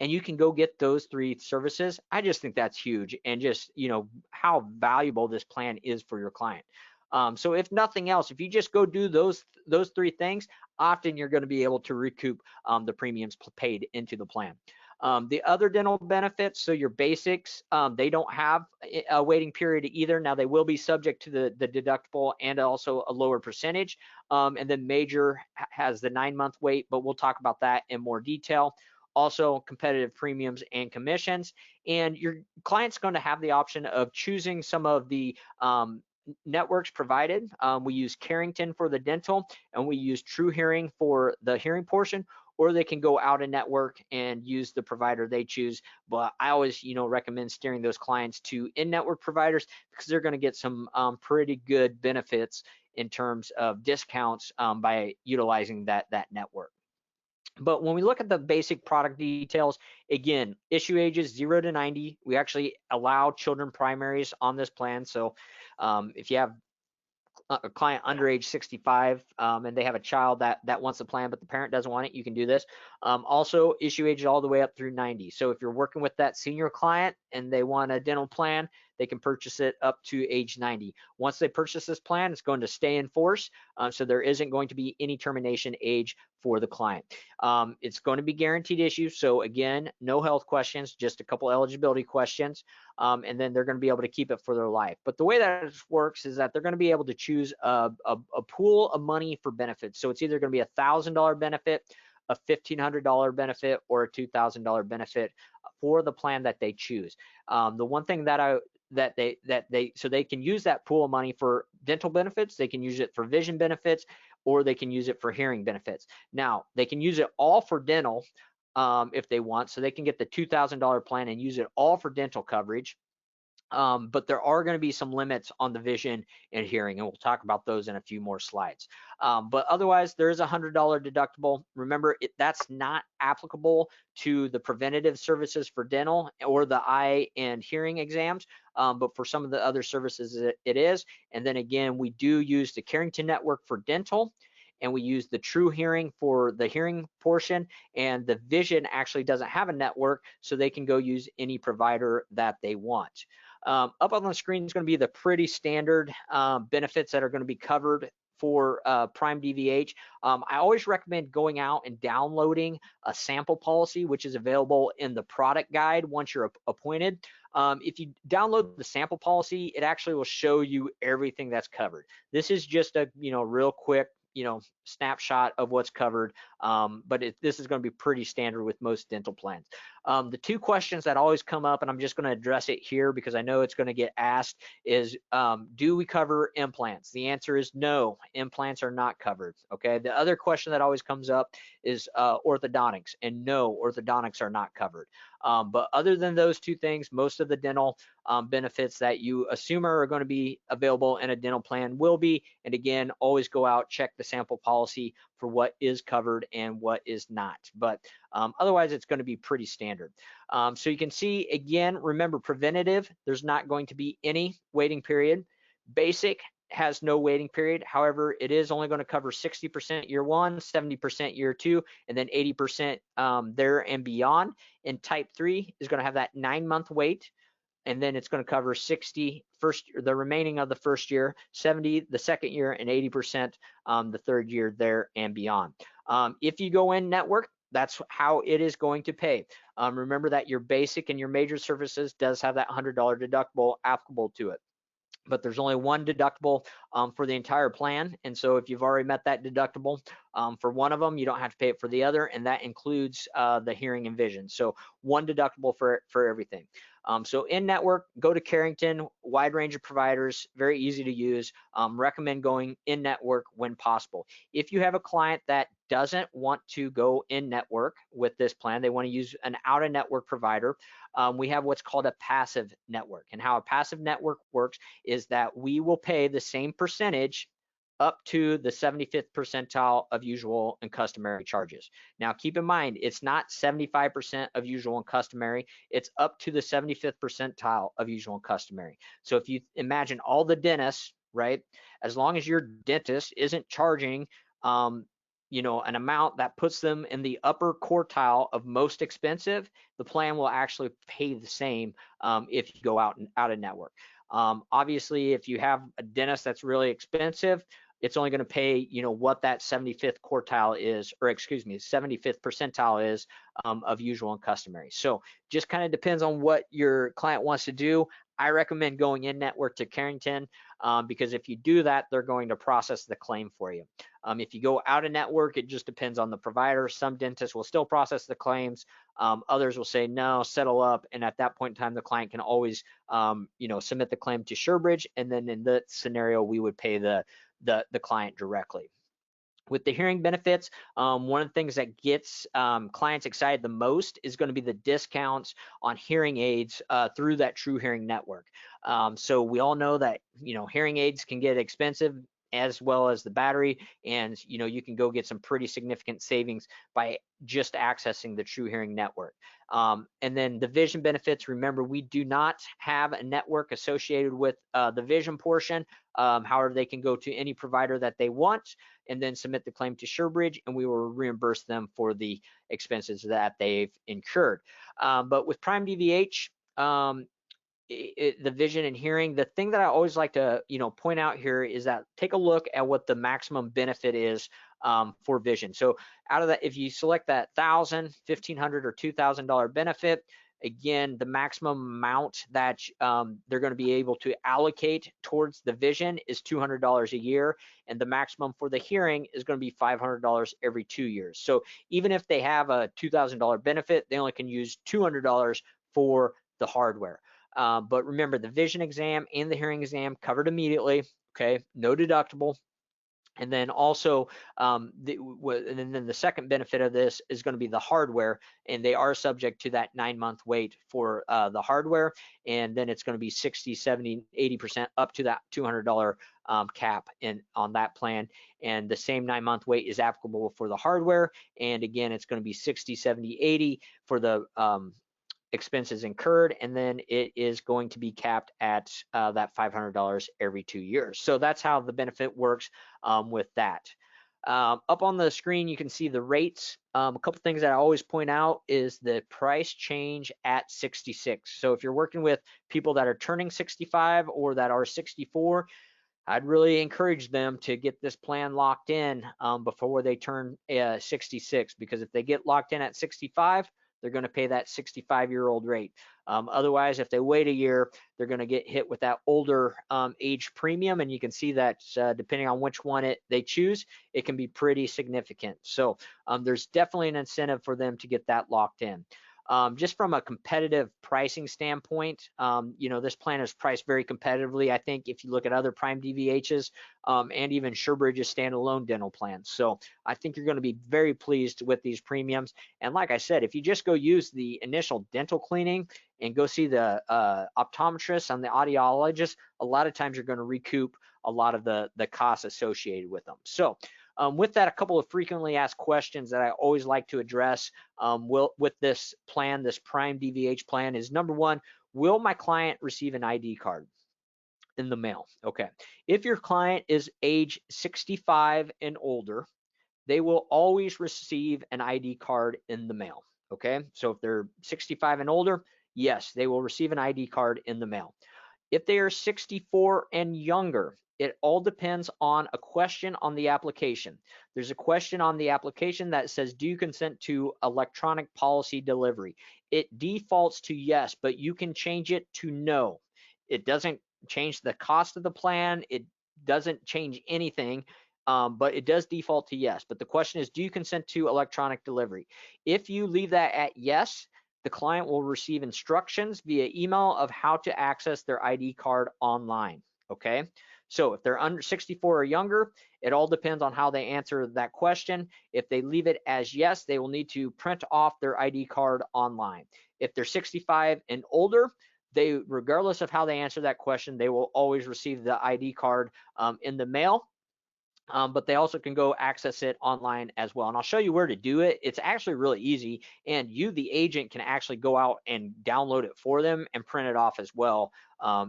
S2: and you can go get those 3 services. I just think that's huge, and just, you know, how valuable this plan is for your client. So if nothing else, if you just go do those 3 things, often you're going to be able to recoup the premiums paid into the plan. The other dental benefits, so your basics, they don't have a waiting period either. Now they will be subject to the deductible and also a lower percentage. And then major has the 9-month wait, but we'll talk about that in more detail. Also competitive premiums and commissions, and your client's going to have the option of choosing some of the networks provided. We use Carrington for the dental, and we use True Hearing for the hearing portion, or they can go out a network and use the provider they choose. But I always, you know, recommend steering those clients to in-network providers because they're going to get some pretty good benefits in terms of discounts by utilizing that network. But when we look at the basic product details, again, issue ages 0 to 90. We actually allow children primaries on this plan. So if you have a client under age 65 and they have a child that wants the plan, but the parent doesn't want it, you can do this. Also, issue ages all the way up through 90. So if you're working with that senior client and they want a dental plan, they can purchase it up to age 90. Once they purchase this plan, it's going to stay in force. So there isn't going to be any termination age for the client. It's going to be guaranteed issue. So again, no health questions, just a couple eligibility questions. And then they're going to be able to keep it for their life. But the way that it works is that they're going to be able to choose a pool of money for benefits. So it's either going to be a $1,000 benefit, a $1,500 benefit, or a $2,000 benefit for the plan that they choose. The one thing that so they can use that pool of money for dental benefits, they can use it for vision benefits, or they can use it for hearing benefits. Now, they can use it all for dental if they want, so they can get the $2,000 plan and use it all for dental coverage. But there are going to be some limits on the vision and hearing, and we'll talk about those in a few more slides. But otherwise, there is a $100 deductible. Remember, that's not applicable to the preventative services for dental or the eye and hearing exams, but for some of the other services it is. And then again, we do use the Carrington network for dental, and we use the True Hearing for the hearing portion, and the vision actually doesn't have a network, so they can go use any provider that they want. Up on the screen is going to be the pretty standard benefits that are going to be covered for Prime DVH. I always recommend going out and downloading a sample policy, which is available in the product guide once you're appointed. If you download the sample policy, it actually will show you everything that's covered. This is just a real quick snapshot of what's covered, but this is going to be pretty standard with most dental plans. The 2 questions that always come up, and I'm just going to address it here because I know it's going to get asked, is do we cover implants? The answer is no, implants are not covered. Okay. The other question that always comes up is orthodontics, and no, orthodontics are not covered. But other than those 2 things, most of the dental benefits that you assume are going to be available in a dental plan will be. And again, always go out, check the sample policy for what is covered and what is not. But otherwise, it's going to be pretty standard. So you can see, again, remember preventative, there's not going to be any waiting period. Basic has no waiting period. However, it is only going to cover 60% year 1, 70% year 2, and then 80% there and beyond. And type 3 is going to have that 9-month wait, and then it's going to cover 60 the remaining of the first year, 70 the second year, and 80% the third year there and beyond. If you go in network, that's how it is going to pay. Remember that your basic and your major services does have that $100 deductible applicable to it. but there's only one deductible for the entire plan. And so if you've already met that deductible for one of them, you don't have to pay it for the other, and that includes the hearing and vision. So one deductible for everything. So in network, go to Carrington, wide range of providers, very easy to use. Recommend going in network when possible. If you have a client that doesn't want to go in network with this plan, they want to use an out of network provider, we have what's called a passive network. And how a passive network works is that we will pay the same percentage up to the 75th percentile of usual and customary charges. Now, keep in mind, it's not 75% of usual and customary, it's up to the 75th percentile of usual and customary. So if you imagine all the dentists, right, as long as your dentist isn't charging you know, an amount that puts them in the upper quartile of most expensive, the plan will actually pay the same if you go out of network. Obviously, if you have a dentist that's really expensive, it's only going to pay, you know, what that 75th quartile is, or excuse me, 75th percentile is of usual and customary. So just kind of depends on what your client wants to do. I recommend going in network to Carrington because if you do that, they're going to process the claim for you. If you go out of network, it just depends on the provider. Some dentists will still process the claims. Others will say, no, settle up. And at that point in time, the client can always, you know, submit the claim to SureBridge. And then in that scenario, we would pay the client directly. With the hearing benefits, one of the things that gets clients excited the most is going to be the discounts on hearing aids through that True Hearing network. So we all know that, you know, hearing aids can get expensive, as well as the battery, and you know, you can go get some pretty significant savings by just accessing the True Hearing network. And then the vision benefits, remember, we do not have a network associated with the vision portion. However, they can go to any provider that they want and then submit the claim to SureBridge, and we will reimburse them for the expenses that they've incurred. But with Prime DVH, the vision and hearing, the thing that I always like to, you know, point out here is that take a look at what the maximum benefit is for vision. So out of that, if you select that $1,000, $1,500, or $2,000 benefit, again, the maximum amount that they're going to be able to allocate towards the vision is $200 a year, and the maximum for the hearing is going to be $500 every 2 years. So even if they have a $2,000 benefit, they only can use $200 for the hardware. But remember, the vision exam and the hearing exam covered immediately, okay, no deductible. And then also, and then the second benefit of this is going to be the hardware, and they are subject to that 9-month wait for the hardware, and then it's going to be 60, 70, 80% up to that $200 cap on that plan, and the same 9-month wait is applicable for the hardware, and again, it's going to be 60, 70, 80 for the expenses incurred, and then it is going to be capped at that $500 every 2 years. So that's how the benefit works with that. Up on the screen, you can see the rates. A couple things that I always point out is the price change at 66. So if you're working with people that are turning 65 or that are 64, I'd really encourage them to get this plan locked in before they turn 66, because if they get locked in at 65, they're going to pay that 65-year-old rate. Otherwise, if they wait a year, they're going to get hit with that older age premium, and you can see that depending on which one they choose, it can be pretty significant. So there's definitely an incentive for them to get that locked in. Just from a competitive pricing standpoint, you know, this plan is priced very competitively, I think, if you look at other Prime DVHs and even SureBridge's standalone dental plans. So I think you're going to be very pleased with these premiums. And like I said, if you just go use the initial dental cleaning and go see the optometrist and the audiologist, a lot of times you're going to recoup a lot of the costs associated with them. So with that, a couple of frequently asked questions that I always like to address with this plan, this Prime DVH plan, is number one, will my client receive an ID card in the mail? Okay. If your client is age 65 and older, they will always receive an ID card in the mail. Okay. So if they're 65 and older, yes, they will receive an ID card in the mail. If they are 64 and younger, it all depends on a question on the application. There's a question on the application that says, do you consent to electronic policy delivery? It defaults to yes, but you can change it to no. It doesn't change the cost of the plan. It doesn't change anything, but it does default to yes. But the question is, do you consent to electronic delivery? If you leave that at yes, the client will receive instructions via email of how to access their ID card online, okay? So if they're under 64 or younger, it all depends on how they answer that question. If they leave it as yes, they will need to print off their ID card online. If they're 65 and older, they, regardless of how they answer that question, they will always receive the ID card in the mail. But they also can go access it online as well. And I'll show you where to do it. It's actually really easy, and you, the agent, can actually go out and download it for them and print it off as well,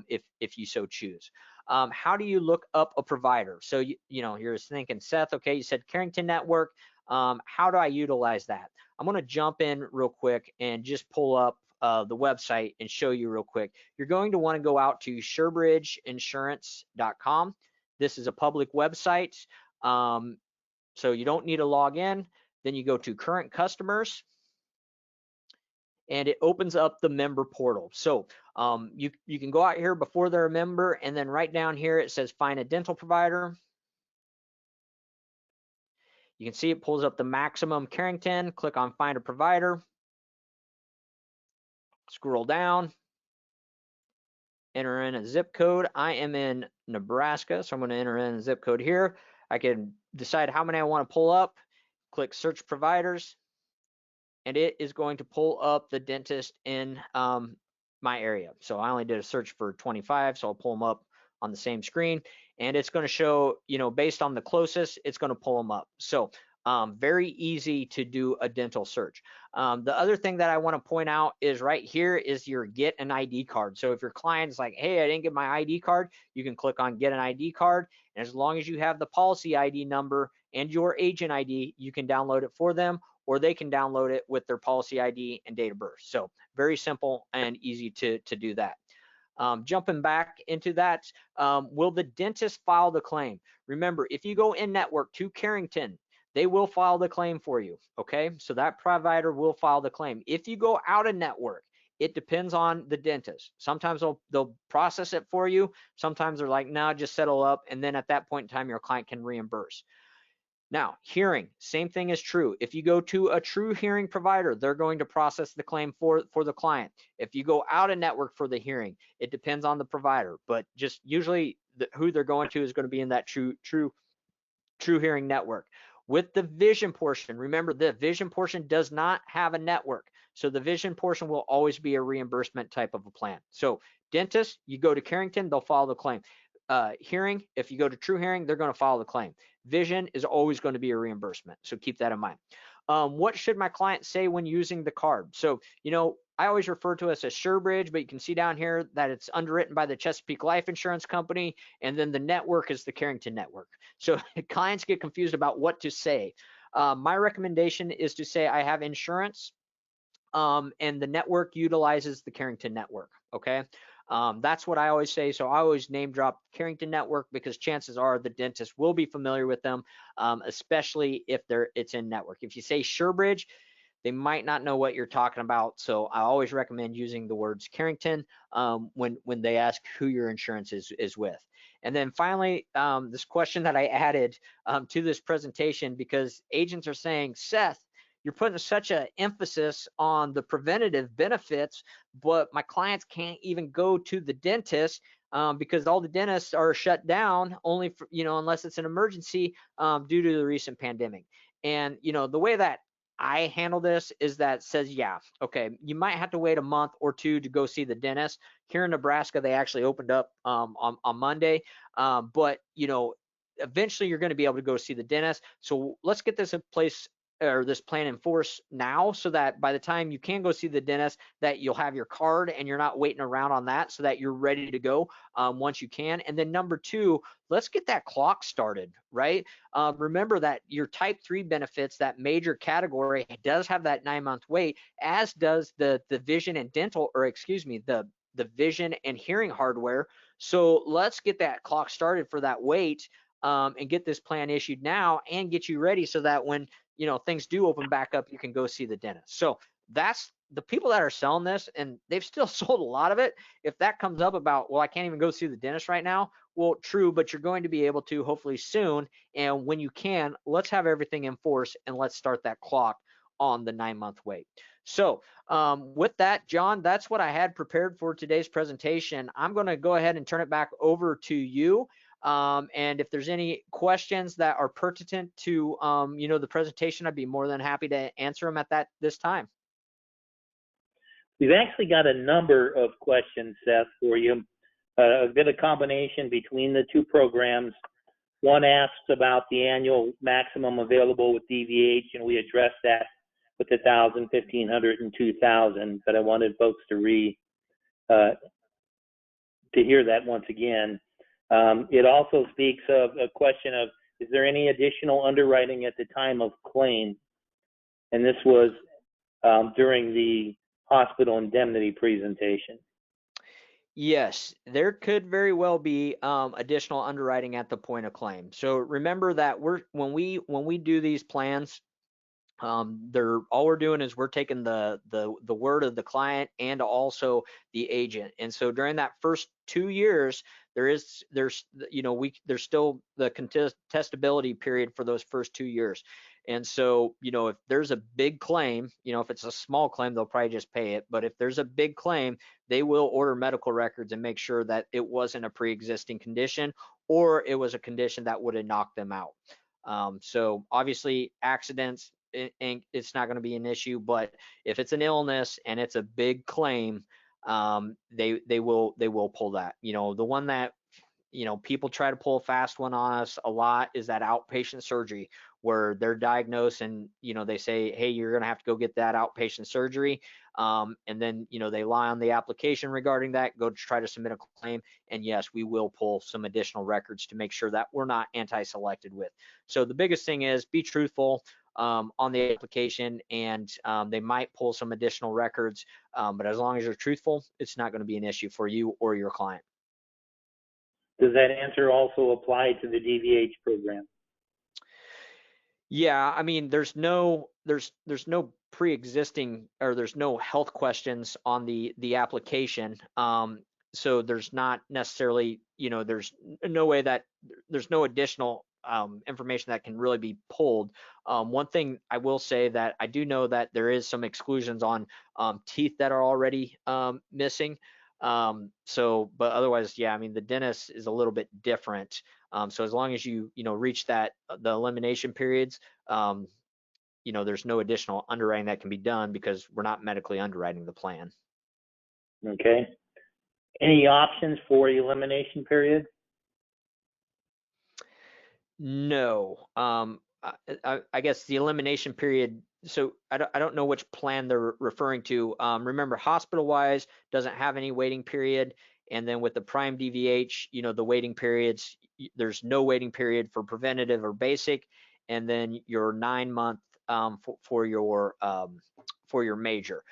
S2: if you so choose. How do you look up a provider? So you know, you're thinking, Seth, okay, you said Carrington Network. How do I utilize that? I'm going to jump in real quick and just pull up the website and show you real quick. You're going to want to go out to SureBridgeInsurance.com. This is a public website, so you don't need to log in. Then you go to current customers, and it opens up the member portal. So you can go out here before they're a member, and then right down here it says find a dental provider. You can see it pulls up the maximum Carrington. Click on find a provider. Scroll down. Enter in a zip code. I am in Nebraska, so I'm going to enter in a zip code here. I can decide how many I want to pull up. Click search providers, and it is going to pull up the dentist in my area. So I only did a search for 25, so I'll pull them up on the same screen, and it's going to show, you know, based on the closest, it's going to pull them up. So very easy to do a dental search. The other thing that I want to point out is right here is your get an ID card. So if your client's like, hey, I didn't get my ID card, you can click on get an ID card. And as long as you have the policy ID number and your agent ID, you can download it for them, or they can download it with their policy ID and date of birth. So very simple and easy to do that. Jumping back into that, will the dentist file the claim? Remember, if you go in network to Carrington, they will file the claim for you, okay? So that provider will file the claim. If you go out of network, it depends on the dentist. Sometimes they'll process it for you. Sometimes they're like, no, just settle up. And then at that point in time, your client can reimburse. Now, hearing, same thing is true. If you go to a true hearing provider, they're going to process the claim for the client. If you go out of network for the hearing, it depends on the provider, but just usually who they're going to is going to be in that true hearing network. With the vision portion, remember the vision portion does not have a network. So the vision portion will always be a reimbursement type of a plan. So dentist, you go to Carrington, they'll file the claim. Hearing, if you go to True Hearing, they're going to file the claim. Vision is always going to be a reimbursement. So keep that in mind. What should my client say when using the card? So, you know, I always refer to us as SureBridge, but you can see down here that it's underwritten by the Chesapeake Life Insurance Company, and then the network is the Carrington Network. So clients get confused about what to say. My recommendation is to say I have insurance, and the network utilizes the Carrington Network, okay? That's what I always say. So I always name drop Carrington Network because chances are the dentist will be familiar with them, especially if it's in network. If you say SureBridge, they might not know what you're talking about. So I always recommend using the words Carrington when they ask who your insurance is with. And then finally, this question that I added to this presentation, because agents are saying, Seth, you're putting such an emphasis on the preventative benefits, but my clients can't even go to the dentist because all the dentists are shut down only for, you know, unless it's an emergency due to the recent pandemic. And, you know, the way that I handle this is that says, yeah, okay, you might have to wait a month or two to go see the dentist. Here in Nebraska, they actually opened up on Monday, but, you know, eventually you're going to be able to go see the dentist. So let's get this in place, or this plan in force now, so that by the time you can go see the dentist, that you'll have your card and you're not waiting around on that, so that you're ready to go once you can. And then number two, let's get that clock started, right? Remember that your type 3 benefits, that major category, does have that 9-month wait, as does the vision and dental, or excuse me, the vision and hearing hardware. So let's get that clock started for that wait, and get this plan issued now and get you ready so that when, you know, things do open back up, you can go see the dentist. So that's the people that are selling this, and they've still sold a lot of it, if that comes up about, well, I can't even go see the dentist right now, well, true, but you're going to be able to hopefully soon. And when you can, let's have everything in force and let's start that clock on the 9-month wait. So with that, John, that's what I had prepared for today's presentation. I'm going to go ahead and turn it back over to you. And if there's any questions that are pertinent to the presentation, I'd be more than happy to answer them at this time.
S1: We've actually got a number of questions, Seth, for you. A bit of combination between the two programs. One asks about the annual maximum available with DVH, and we addressed that with 1,000, 1,500, and 2,000. But I wanted folks to hear that once again. It also speaks of a question of, is there any additional underwriting at the time of claim? And this was during the hospital indemnity presentation.
S2: Yes, there could very well be additional underwriting at the point of claim. So remember that when we do these plans, all we're doing is we're taking the word of the client and also the agent. And so during that first 2 years, there's still the contestability period for those first 2 years. And so, if there's a big claim, if it's a small claim, they'll probably just pay it. But if there's a big claim, they will order medical records and make sure that it wasn't a pre-existing condition or it was a condition that would have knocked them out. So obviously accidents, it's not going to be an issue, but if it's an illness and it's a big claim, they will pull that. The one that people try to pull a fast one on us a lot is that outpatient surgery, where they're diagnosed and they say, hey, you're going to have to go get that outpatient surgery, and then they lie on the application regarding that, go to try to submit a claim, and yes, we will pull some additional records to make sure that we're not anti-selected with. So the biggest thing is be truthful on the application, and they might pull some additional records, but as long as you're truthful, it's not going to be an issue for you or your client.
S1: Does that answer also apply to the DVH program?
S2: Yeah, I mean, there's no pre-existing, or there's no health questions on the application. So there's not necessarily, there's no way that there's no additional information that can really be pulled. One thing I will say that I do know that there is some exclusions on teeth that are already missing. But otherwise, yeah, I mean, the dentist is a little bit different. So as long as you reach the elimination periods, there's no additional underwriting that can be done because we're not medically underwriting the plan.
S1: Okay. Any options for elimination period?
S2: No. I guess the elimination period, so I don't know which plan they're referring to. Remember, HospitalWise doesn't have any waiting period. And then with the Prime DVH, the waiting periods, there's no waiting period for preventative or basic. And then your 9-month for your major.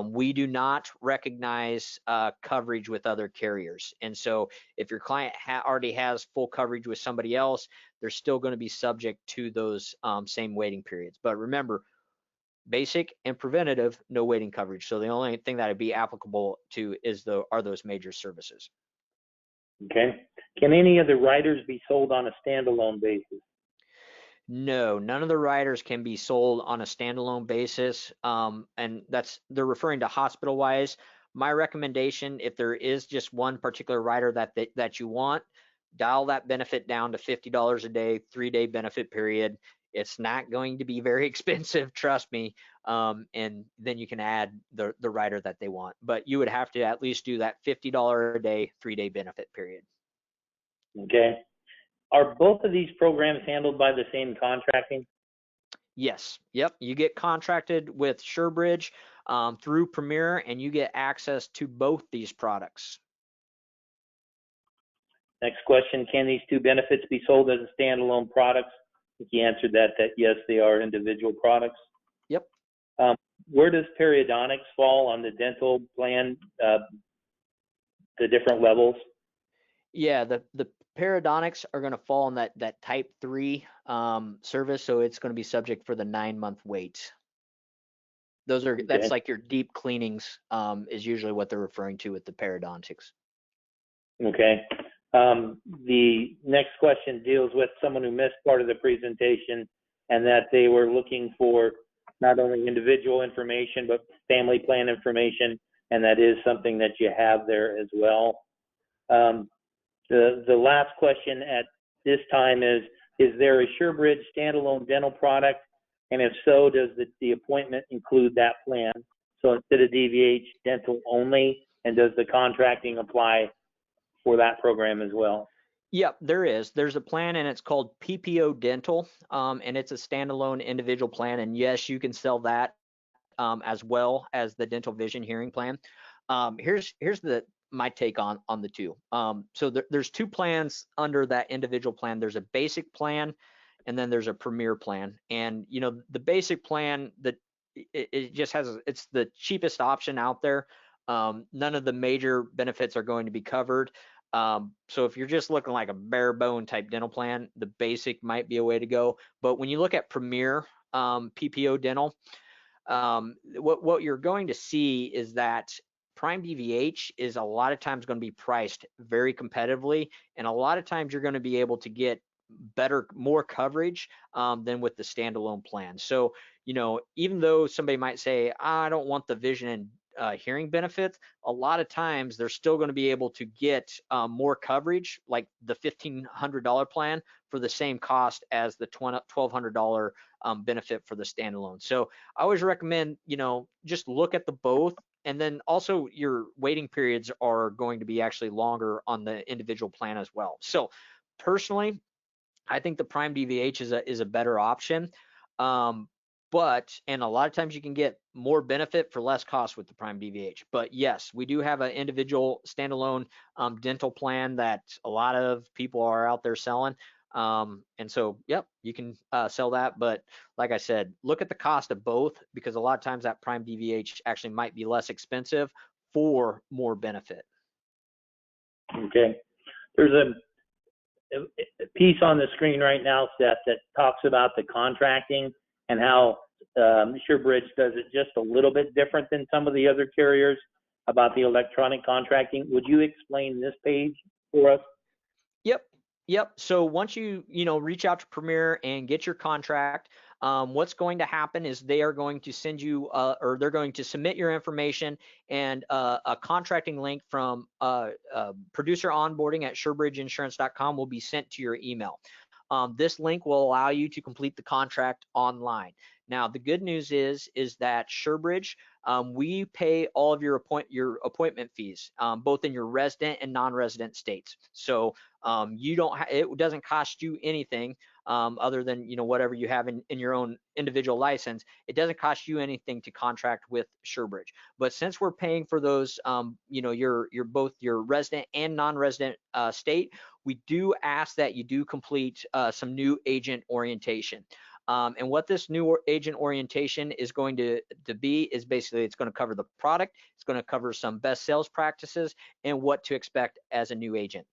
S2: We do not recognize coverage with other carriers. And so if your client already has full coverage with somebody else, they're still going to be subject to those same waiting periods. But remember, basic and preventative, no waiting coverage. So the only thing that would be applicable to are those major services.
S1: Okay. Can any of the riders be sold on a standalone basis?
S2: No, none of the riders can be sold on a standalone basis. And they're referring to HospitalWise. My recommendation, if there is just one particular rider that you want, dial that benefit down to $50 a day, 3-day benefit period. It's not going to be very expensive, trust me. And then you can add the rider that they want. But you would have to at least do that $50 a day, 3-day benefit period.
S1: Okay. Are both of these programs handled by the same contracting?
S2: Yes. Yep. You get contracted with SureBridge through Premier, and you get access to both these products.
S1: Next question, can these two benefits be sold as standalone products? I think you answered that yes, they are individual products.
S2: Yep.
S1: Where does periodontics fall on the dental plan, the different levels?
S2: Yeah, the periodontics are going to fall in that type 3 service, so it's going to be subject for the 9-month wait. That's
S1: Okay.
S2: like your deep cleanings, is usually what they're referring to with the periodontics.
S1: Okay. The next question deals with someone who missed part of the presentation, and that they were looking for not only individual information, but family plan information, and that is something that you have there as well. The last question at this time is there a SureBridge standalone dental product? And if so, does the appointment include that plan? So instead of DVH, dental only, and does the contracting apply for that program as well?
S2: Yep, there is. There's a plan, and it's called PPO Dental, and it's a standalone individual plan. And yes, you can sell that as well as the dental vision hearing plan. Here's my take on the two. So there's two plans under that individual plan. There's a basic plan, and then there's a premier plan. And you know, the basic plan, that it just has, it's the cheapest option out there. None of the major benefits are going to be covered. So if you're just looking like a bare bone type dental plan, the basic might be a way to go. But when you look at premier PPO dental, what you're going to see is that Prime DVH is a lot of times going to be priced very competitively, and a lot of times you're going to be able to get more coverage than with the standalone plan. So, you know, even though somebody might say, I don't want the vision and hearing benefits, a lot of times they're still going to be able to get more coverage, like the $1,500 plan, for the same cost as the $1,200 benefit for the standalone. So I always recommend, you know, just look at the both. And then also your waiting periods are going to be actually longer on the individual plan as well. So personally, I think the Prime DVH is a better option. And a lot of times you can get more benefit for less cost with the Prime DVH. But yes, we do have an individual standalone dental plan that a lot of people are out there selling. And so, yep, you can sell that. But like I said, look at the cost of both, because a lot of times that Prime DVH actually might be less expensive for more benefit.
S1: Okay. There's a piece on the screen right now, Seth, that talks about the contracting and how SureBridge does it just a little bit different than some of the other carriers about the electronic contracting. Would you explain this page for us?
S2: Yep. So once you reach out to Premier and get your contract, what's going to happen is they are going to send you or they're going to submit your information, and a contracting link from producer onboarding at SureBridgeInsurance.com will be sent to your email. This link will allow you to complete the contract online. Now, the good news is that SureBridge, we pay all of your appointment fees, both in your resident and non-resident states. So it doesn't cost you anything other than whatever you have in your own individual license. It doesn't cost you anything to contract with SureBridge. But since we're paying for those, your both your resident and non-resident state, we do ask that you do complete some new agent orientation. And what this new agent orientation is going to be is basically, it's going to cover the product, it's going to cover some best sales practices, and what to expect as a new agent.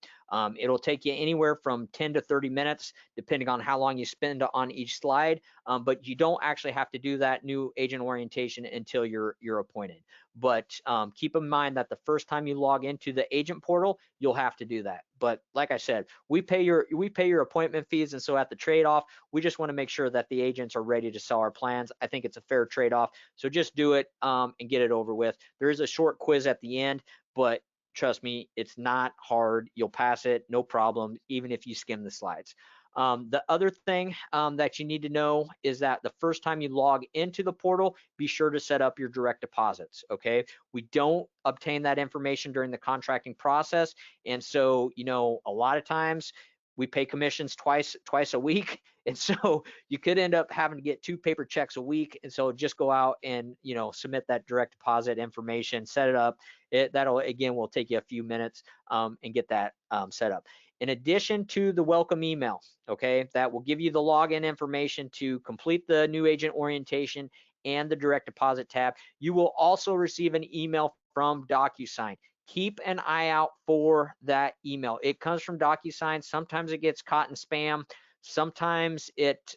S2: It'll take you anywhere from 10 to 30 minutes, depending on how long you spend on each slide, but you don't actually have to do that new agent orientation until you're appointed. But keep in mind that the first time you log into the agent portal, you'll have to do that. But like I said, we pay your appointment fees, and so at the trade-off, we just want to make sure that the agents are ready to sell our plans. I think it's a fair trade-off, so just do it and get it over with. There is a short quiz at the end, but trust me, it's not hard. You'll pass it, no problem, even if you skim the slides. The other thing that you need to know is that the first time you log into the portal, be sure to set up your direct deposits, okay? We don't obtain that information during the contracting process, and so, a lot of times we pay commissions twice a week, and so you could end up having to get 2 paper checks a week. And so just go out and submit that direct deposit information, set it up. That'll, again, will take you a few minutes and get that set up. In addition to the welcome email, okay, that will give you the login information to complete the new agent orientation and the direct deposit tab, you will also receive an email from DocuSign. Keep an eye out for that email. It comes from DocuSign. Sometimes it gets caught in spam. Sometimes it,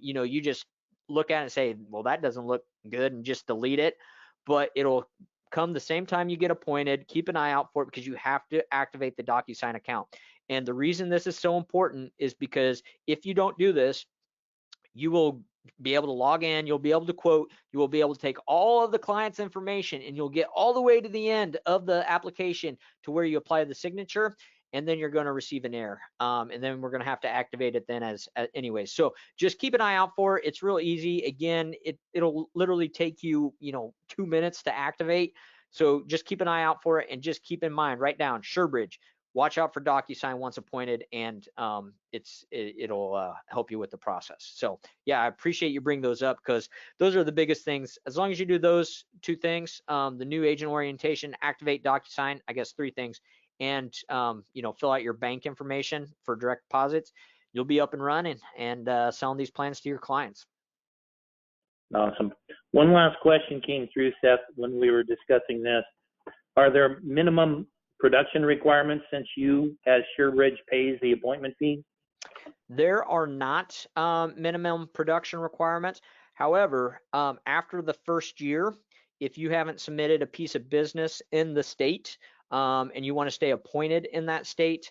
S2: you just look at it and say, well, that doesn't look good, and just delete it. But it'll come the same time you get appointed. Keep an eye out for it because you have to activate the DocuSign account. And the reason this is so important is because if you don't do this, you will be able to log in, you'll be able to quote, you will be able to take all of the client's information, and you'll get all the way to the end of the application to where you apply the signature, and then you're going to receive an error. And then we're going to have to activate it then as anyway. So just keep an eye out for it. It's real easy. Again, it'll literally take you, 2 minutes to activate. So just keep an eye out for it, and just keep in mind, write down SureBridge. Watch out for DocuSign once appointed, and it'll help you with the process. So yeah, I appreciate you bring those up because those are the biggest things. As long as you do those 2 things, the new agent orientation, activate DocuSign, I guess 3 things, and fill out your bank information for direct deposits, you'll be up and running and selling these plans to your clients.
S1: Awesome. One last question came through, Seth, when we were discussing this. Are there minimum production requirements since you, as SureBridge, pays the appointment fee?
S2: There are not minimum production requirements. However, after the first year, if you haven't submitted a piece of business in the state and you want to stay appointed in that state,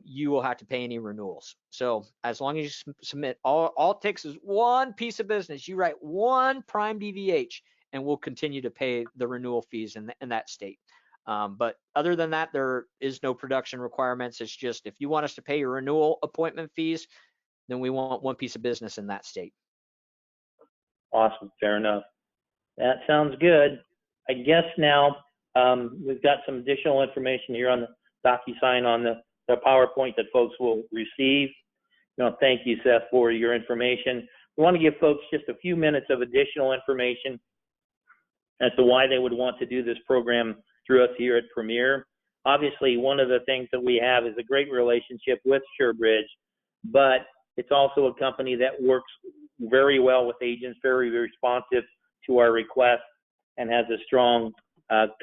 S2: you will have to pay any renewals. So as long as you submit, all it takes is 1 piece of business. You write 1 Prime DVH, and we'll continue to pay the renewal fees in that state. But other than that, there is no production requirements. It's just if you want us to pay your renewal appointment fees, then we want 1 piece of business in that state.
S1: Awesome. Fair enough. That sounds good. I guess now we've got some additional information here on the DocuSign on the PowerPoint that folks will receive. Thank you, Seth, for your information. We want to give folks just a few minutes of additional information as to why they would want to do this program through us here at Premier. Obviously, one of the things that we have is a great relationship with SureBridge, but it's also a company that works very well with agents, very responsive to our requests, and has a strong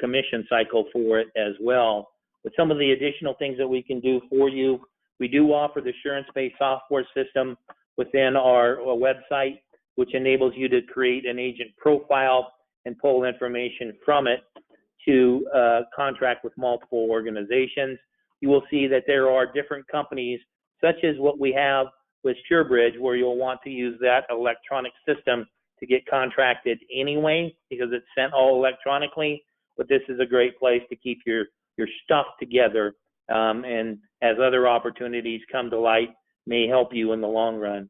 S1: commission cycle for it as well. But some of the additional things that we can do for you, we do offer the assurance-based software system within our website, which enables you to create an agent profile and pull information from it to contract with multiple organizations. You will see that there are different companies, such as what we have with SureBridge, where you'll want to use that electronic system to get contracted anyway, because it's sent all electronically. But this is a great place to keep your stuff together, and as other opportunities come to light, may help you in the long run.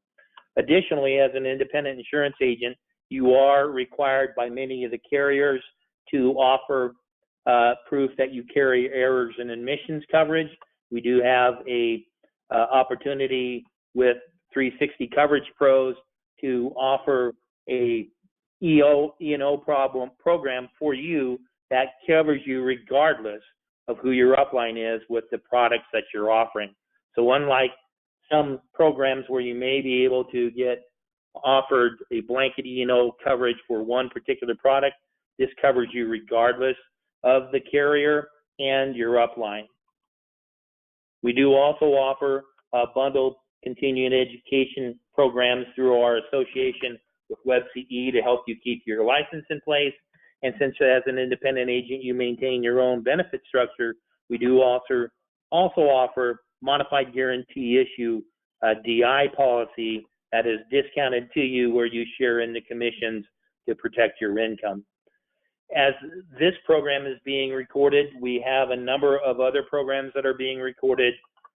S1: Additionally, as an independent insurance agent, you are required by many of the carriers to offer proof that you carry errors and admissions coverage. We do have a opportunity with 360 Coverage Pros to offer a E&O program for you that covers you regardless of who your upline is with the products that you're offering. So unlike some programs where you may be able to get offered a blanket E&O coverage for one particular product, this covers you regardless of the carrier and your upline. We do also offer bundled continuing education programs through our association with WebCE to help you keep your license in place. And since as an independent agent you maintain your own benefit structure, we do also offer modified guarantee issue DI policy that is discounted to you, where you share in the commissions to protect your income. As this program is being recorded, we have a number of other programs that are being recorded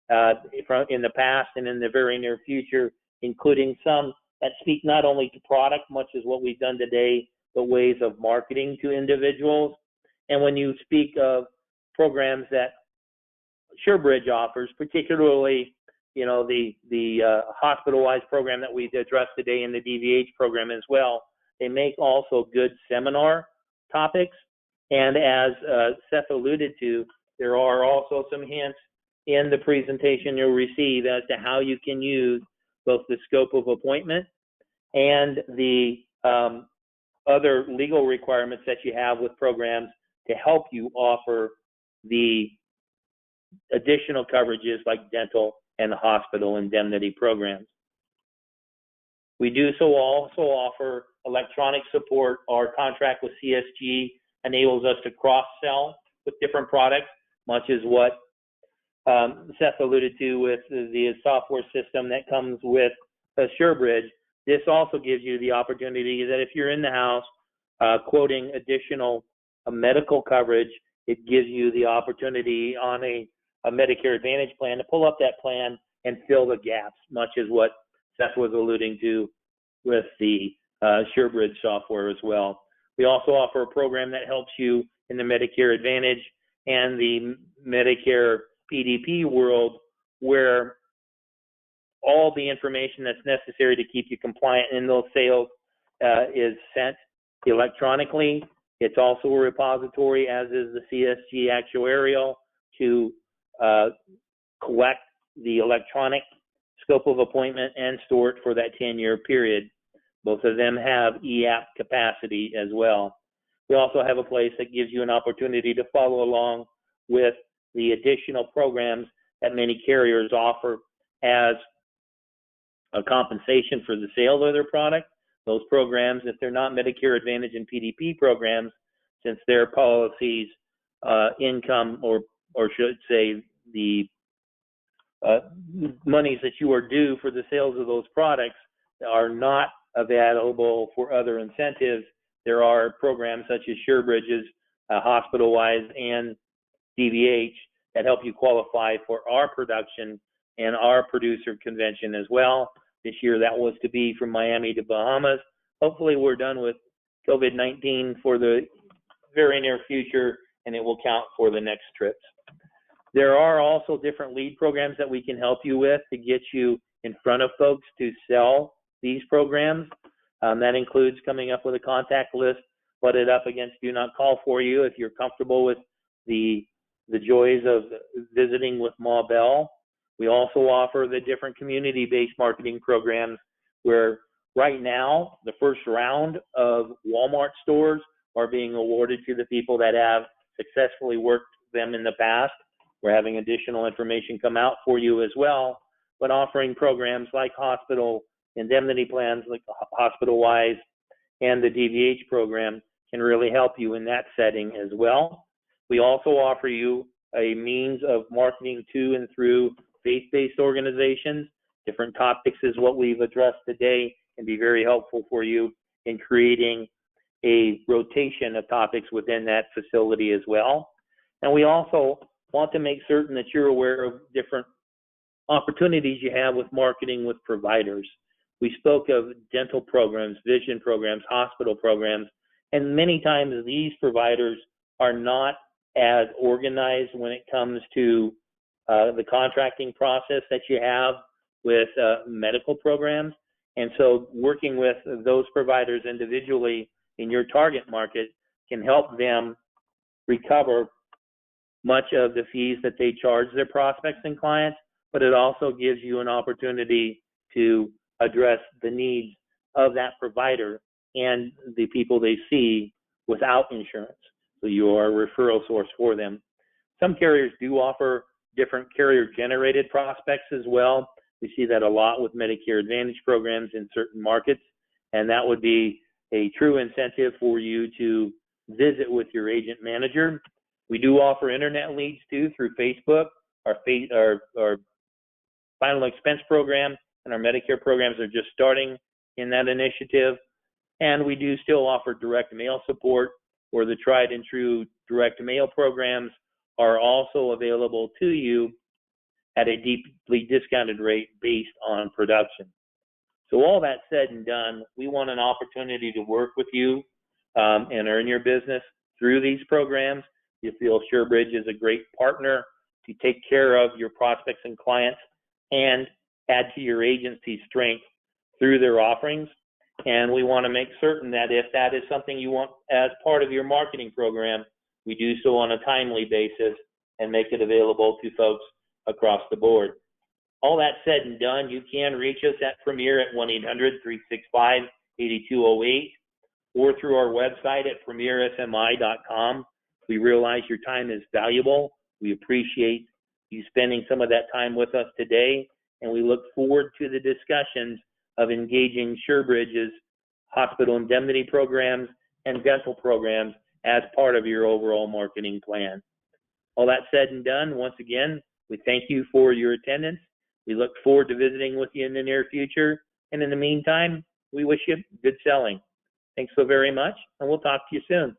S1: in the past and in the very near future, including some that speak not only to product, much as what we've done today, but ways of marketing to individuals. And when you speak of programs that SureBridge offers, particularly, the HospitalWise program that we addressed today and the DVH program as well, they make also good seminar topics. And as Seth alluded to, there are also some hints in the presentation you'll receive as to how you can use both the scope of appointment and the other legal requirements that you have with programs to help you offer the additional coverages like dental and the hospital indemnity programs. We do also offer electronic support, our contract with CSG enables us to cross-sell with different products, much as what Seth alluded to with the software system that comes with SureBridge. This also gives you the opportunity that if you're in the house quoting additional medical coverage, it gives you the opportunity on a Medicare Advantage plan to pull up that plan and fill the gaps, much as what Seth was alluding to with the SureBridge software as well. We also offer a program that helps you in the Medicare Advantage and the Medicare PDP world, where all the information that's necessary to keep you compliant in those sales is sent electronically. It's also a repository, as is the CSG actuarial, to collect the electronic scope of appointment and store it for that 10-year period. Both of them have e-app capacity as well. We also have a place that gives you an opportunity to follow along with the additional programs that many carriers offer as a compensation for the sale of their product. Those programs, if they're not Medicare Advantage and PDP programs, since their policies income, or should say the monies that you are due for the sales of those products are not available for other incentives, there are programs such as SureBridge's, HospitalWise, and DVH that help you qualify for our production and our producer convention as well. This year that was to be from Miami to Bahamas. Hopefully we're done with COVID-19 for the very near future, and it will count for the next trips. There are also different lead programs that we can help you with to get you in front of folks to sell these programs. That includes coming up with a contact list, put it up against Do Not Call for you if you're comfortable with the joys of visiting with Ma Bell. We also offer the different community-based marketing programs where right now the first round of Walmart stores are being awarded to the people that have successfully worked them in the past. We're having additional information come out for you as well, but offering programs like hospital indemnity plans like HospitalWise and the DVH program can really help you in that setting as well. We also offer you a means of marketing to and through faith-based organizations. Different topics is what we've addressed today can be very helpful for you in creating a rotation of topics within that facility as well. And we also want to make certain that you're aware of different opportunities you have with marketing with providers. We spoke of dental programs, vision programs, hospital programs, and many times these providers are not as organized when it comes to the contracting process that you have with medical programs. And so working with those providers individually in your target market can help them recover much of the fees that they charge their prospects and clients, but it also gives you an opportunity to address the needs of that provider and the people they see without insurance. So you are a referral source for them. Some carriers do offer different carrier-generated prospects as well. We see that a lot with Medicare Advantage programs in certain markets, and that would be a true incentive for you to visit with your agent manager. We do offer internet leads too through Facebook. Our final expense program and our Medicare programs are just starting in that initiative. And we do still offer direct mail support, where the tried and true direct mail programs are also available to you at a deeply discounted rate based on production. So all that said and done, we want an opportunity to work with you and earn your business through these programs. You feel SureBridge is a great partner to take care of your prospects and clients and add to your agency's strength through their offerings. And we want to make certain that if that is something you want as part of your marketing program, we do so on a timely basis and make it available to folks across the board. All that said and done, you can reach us at Premier at 1-800-365-8208 or through our website at premiersmi.com. We realize your time is valuable. We appreciate you spending some of that time with us today, and we look forward to the discussions of engaging SureBridge's hospital indemnity programs, and dental programs as part of your overall marketing plan. All that said and done, once again, we thank you for your attendance. We look forward to visiting with you in the near future. And in the meantime, we wish you good selling. Thanks so very much, and we'll talk to you soon.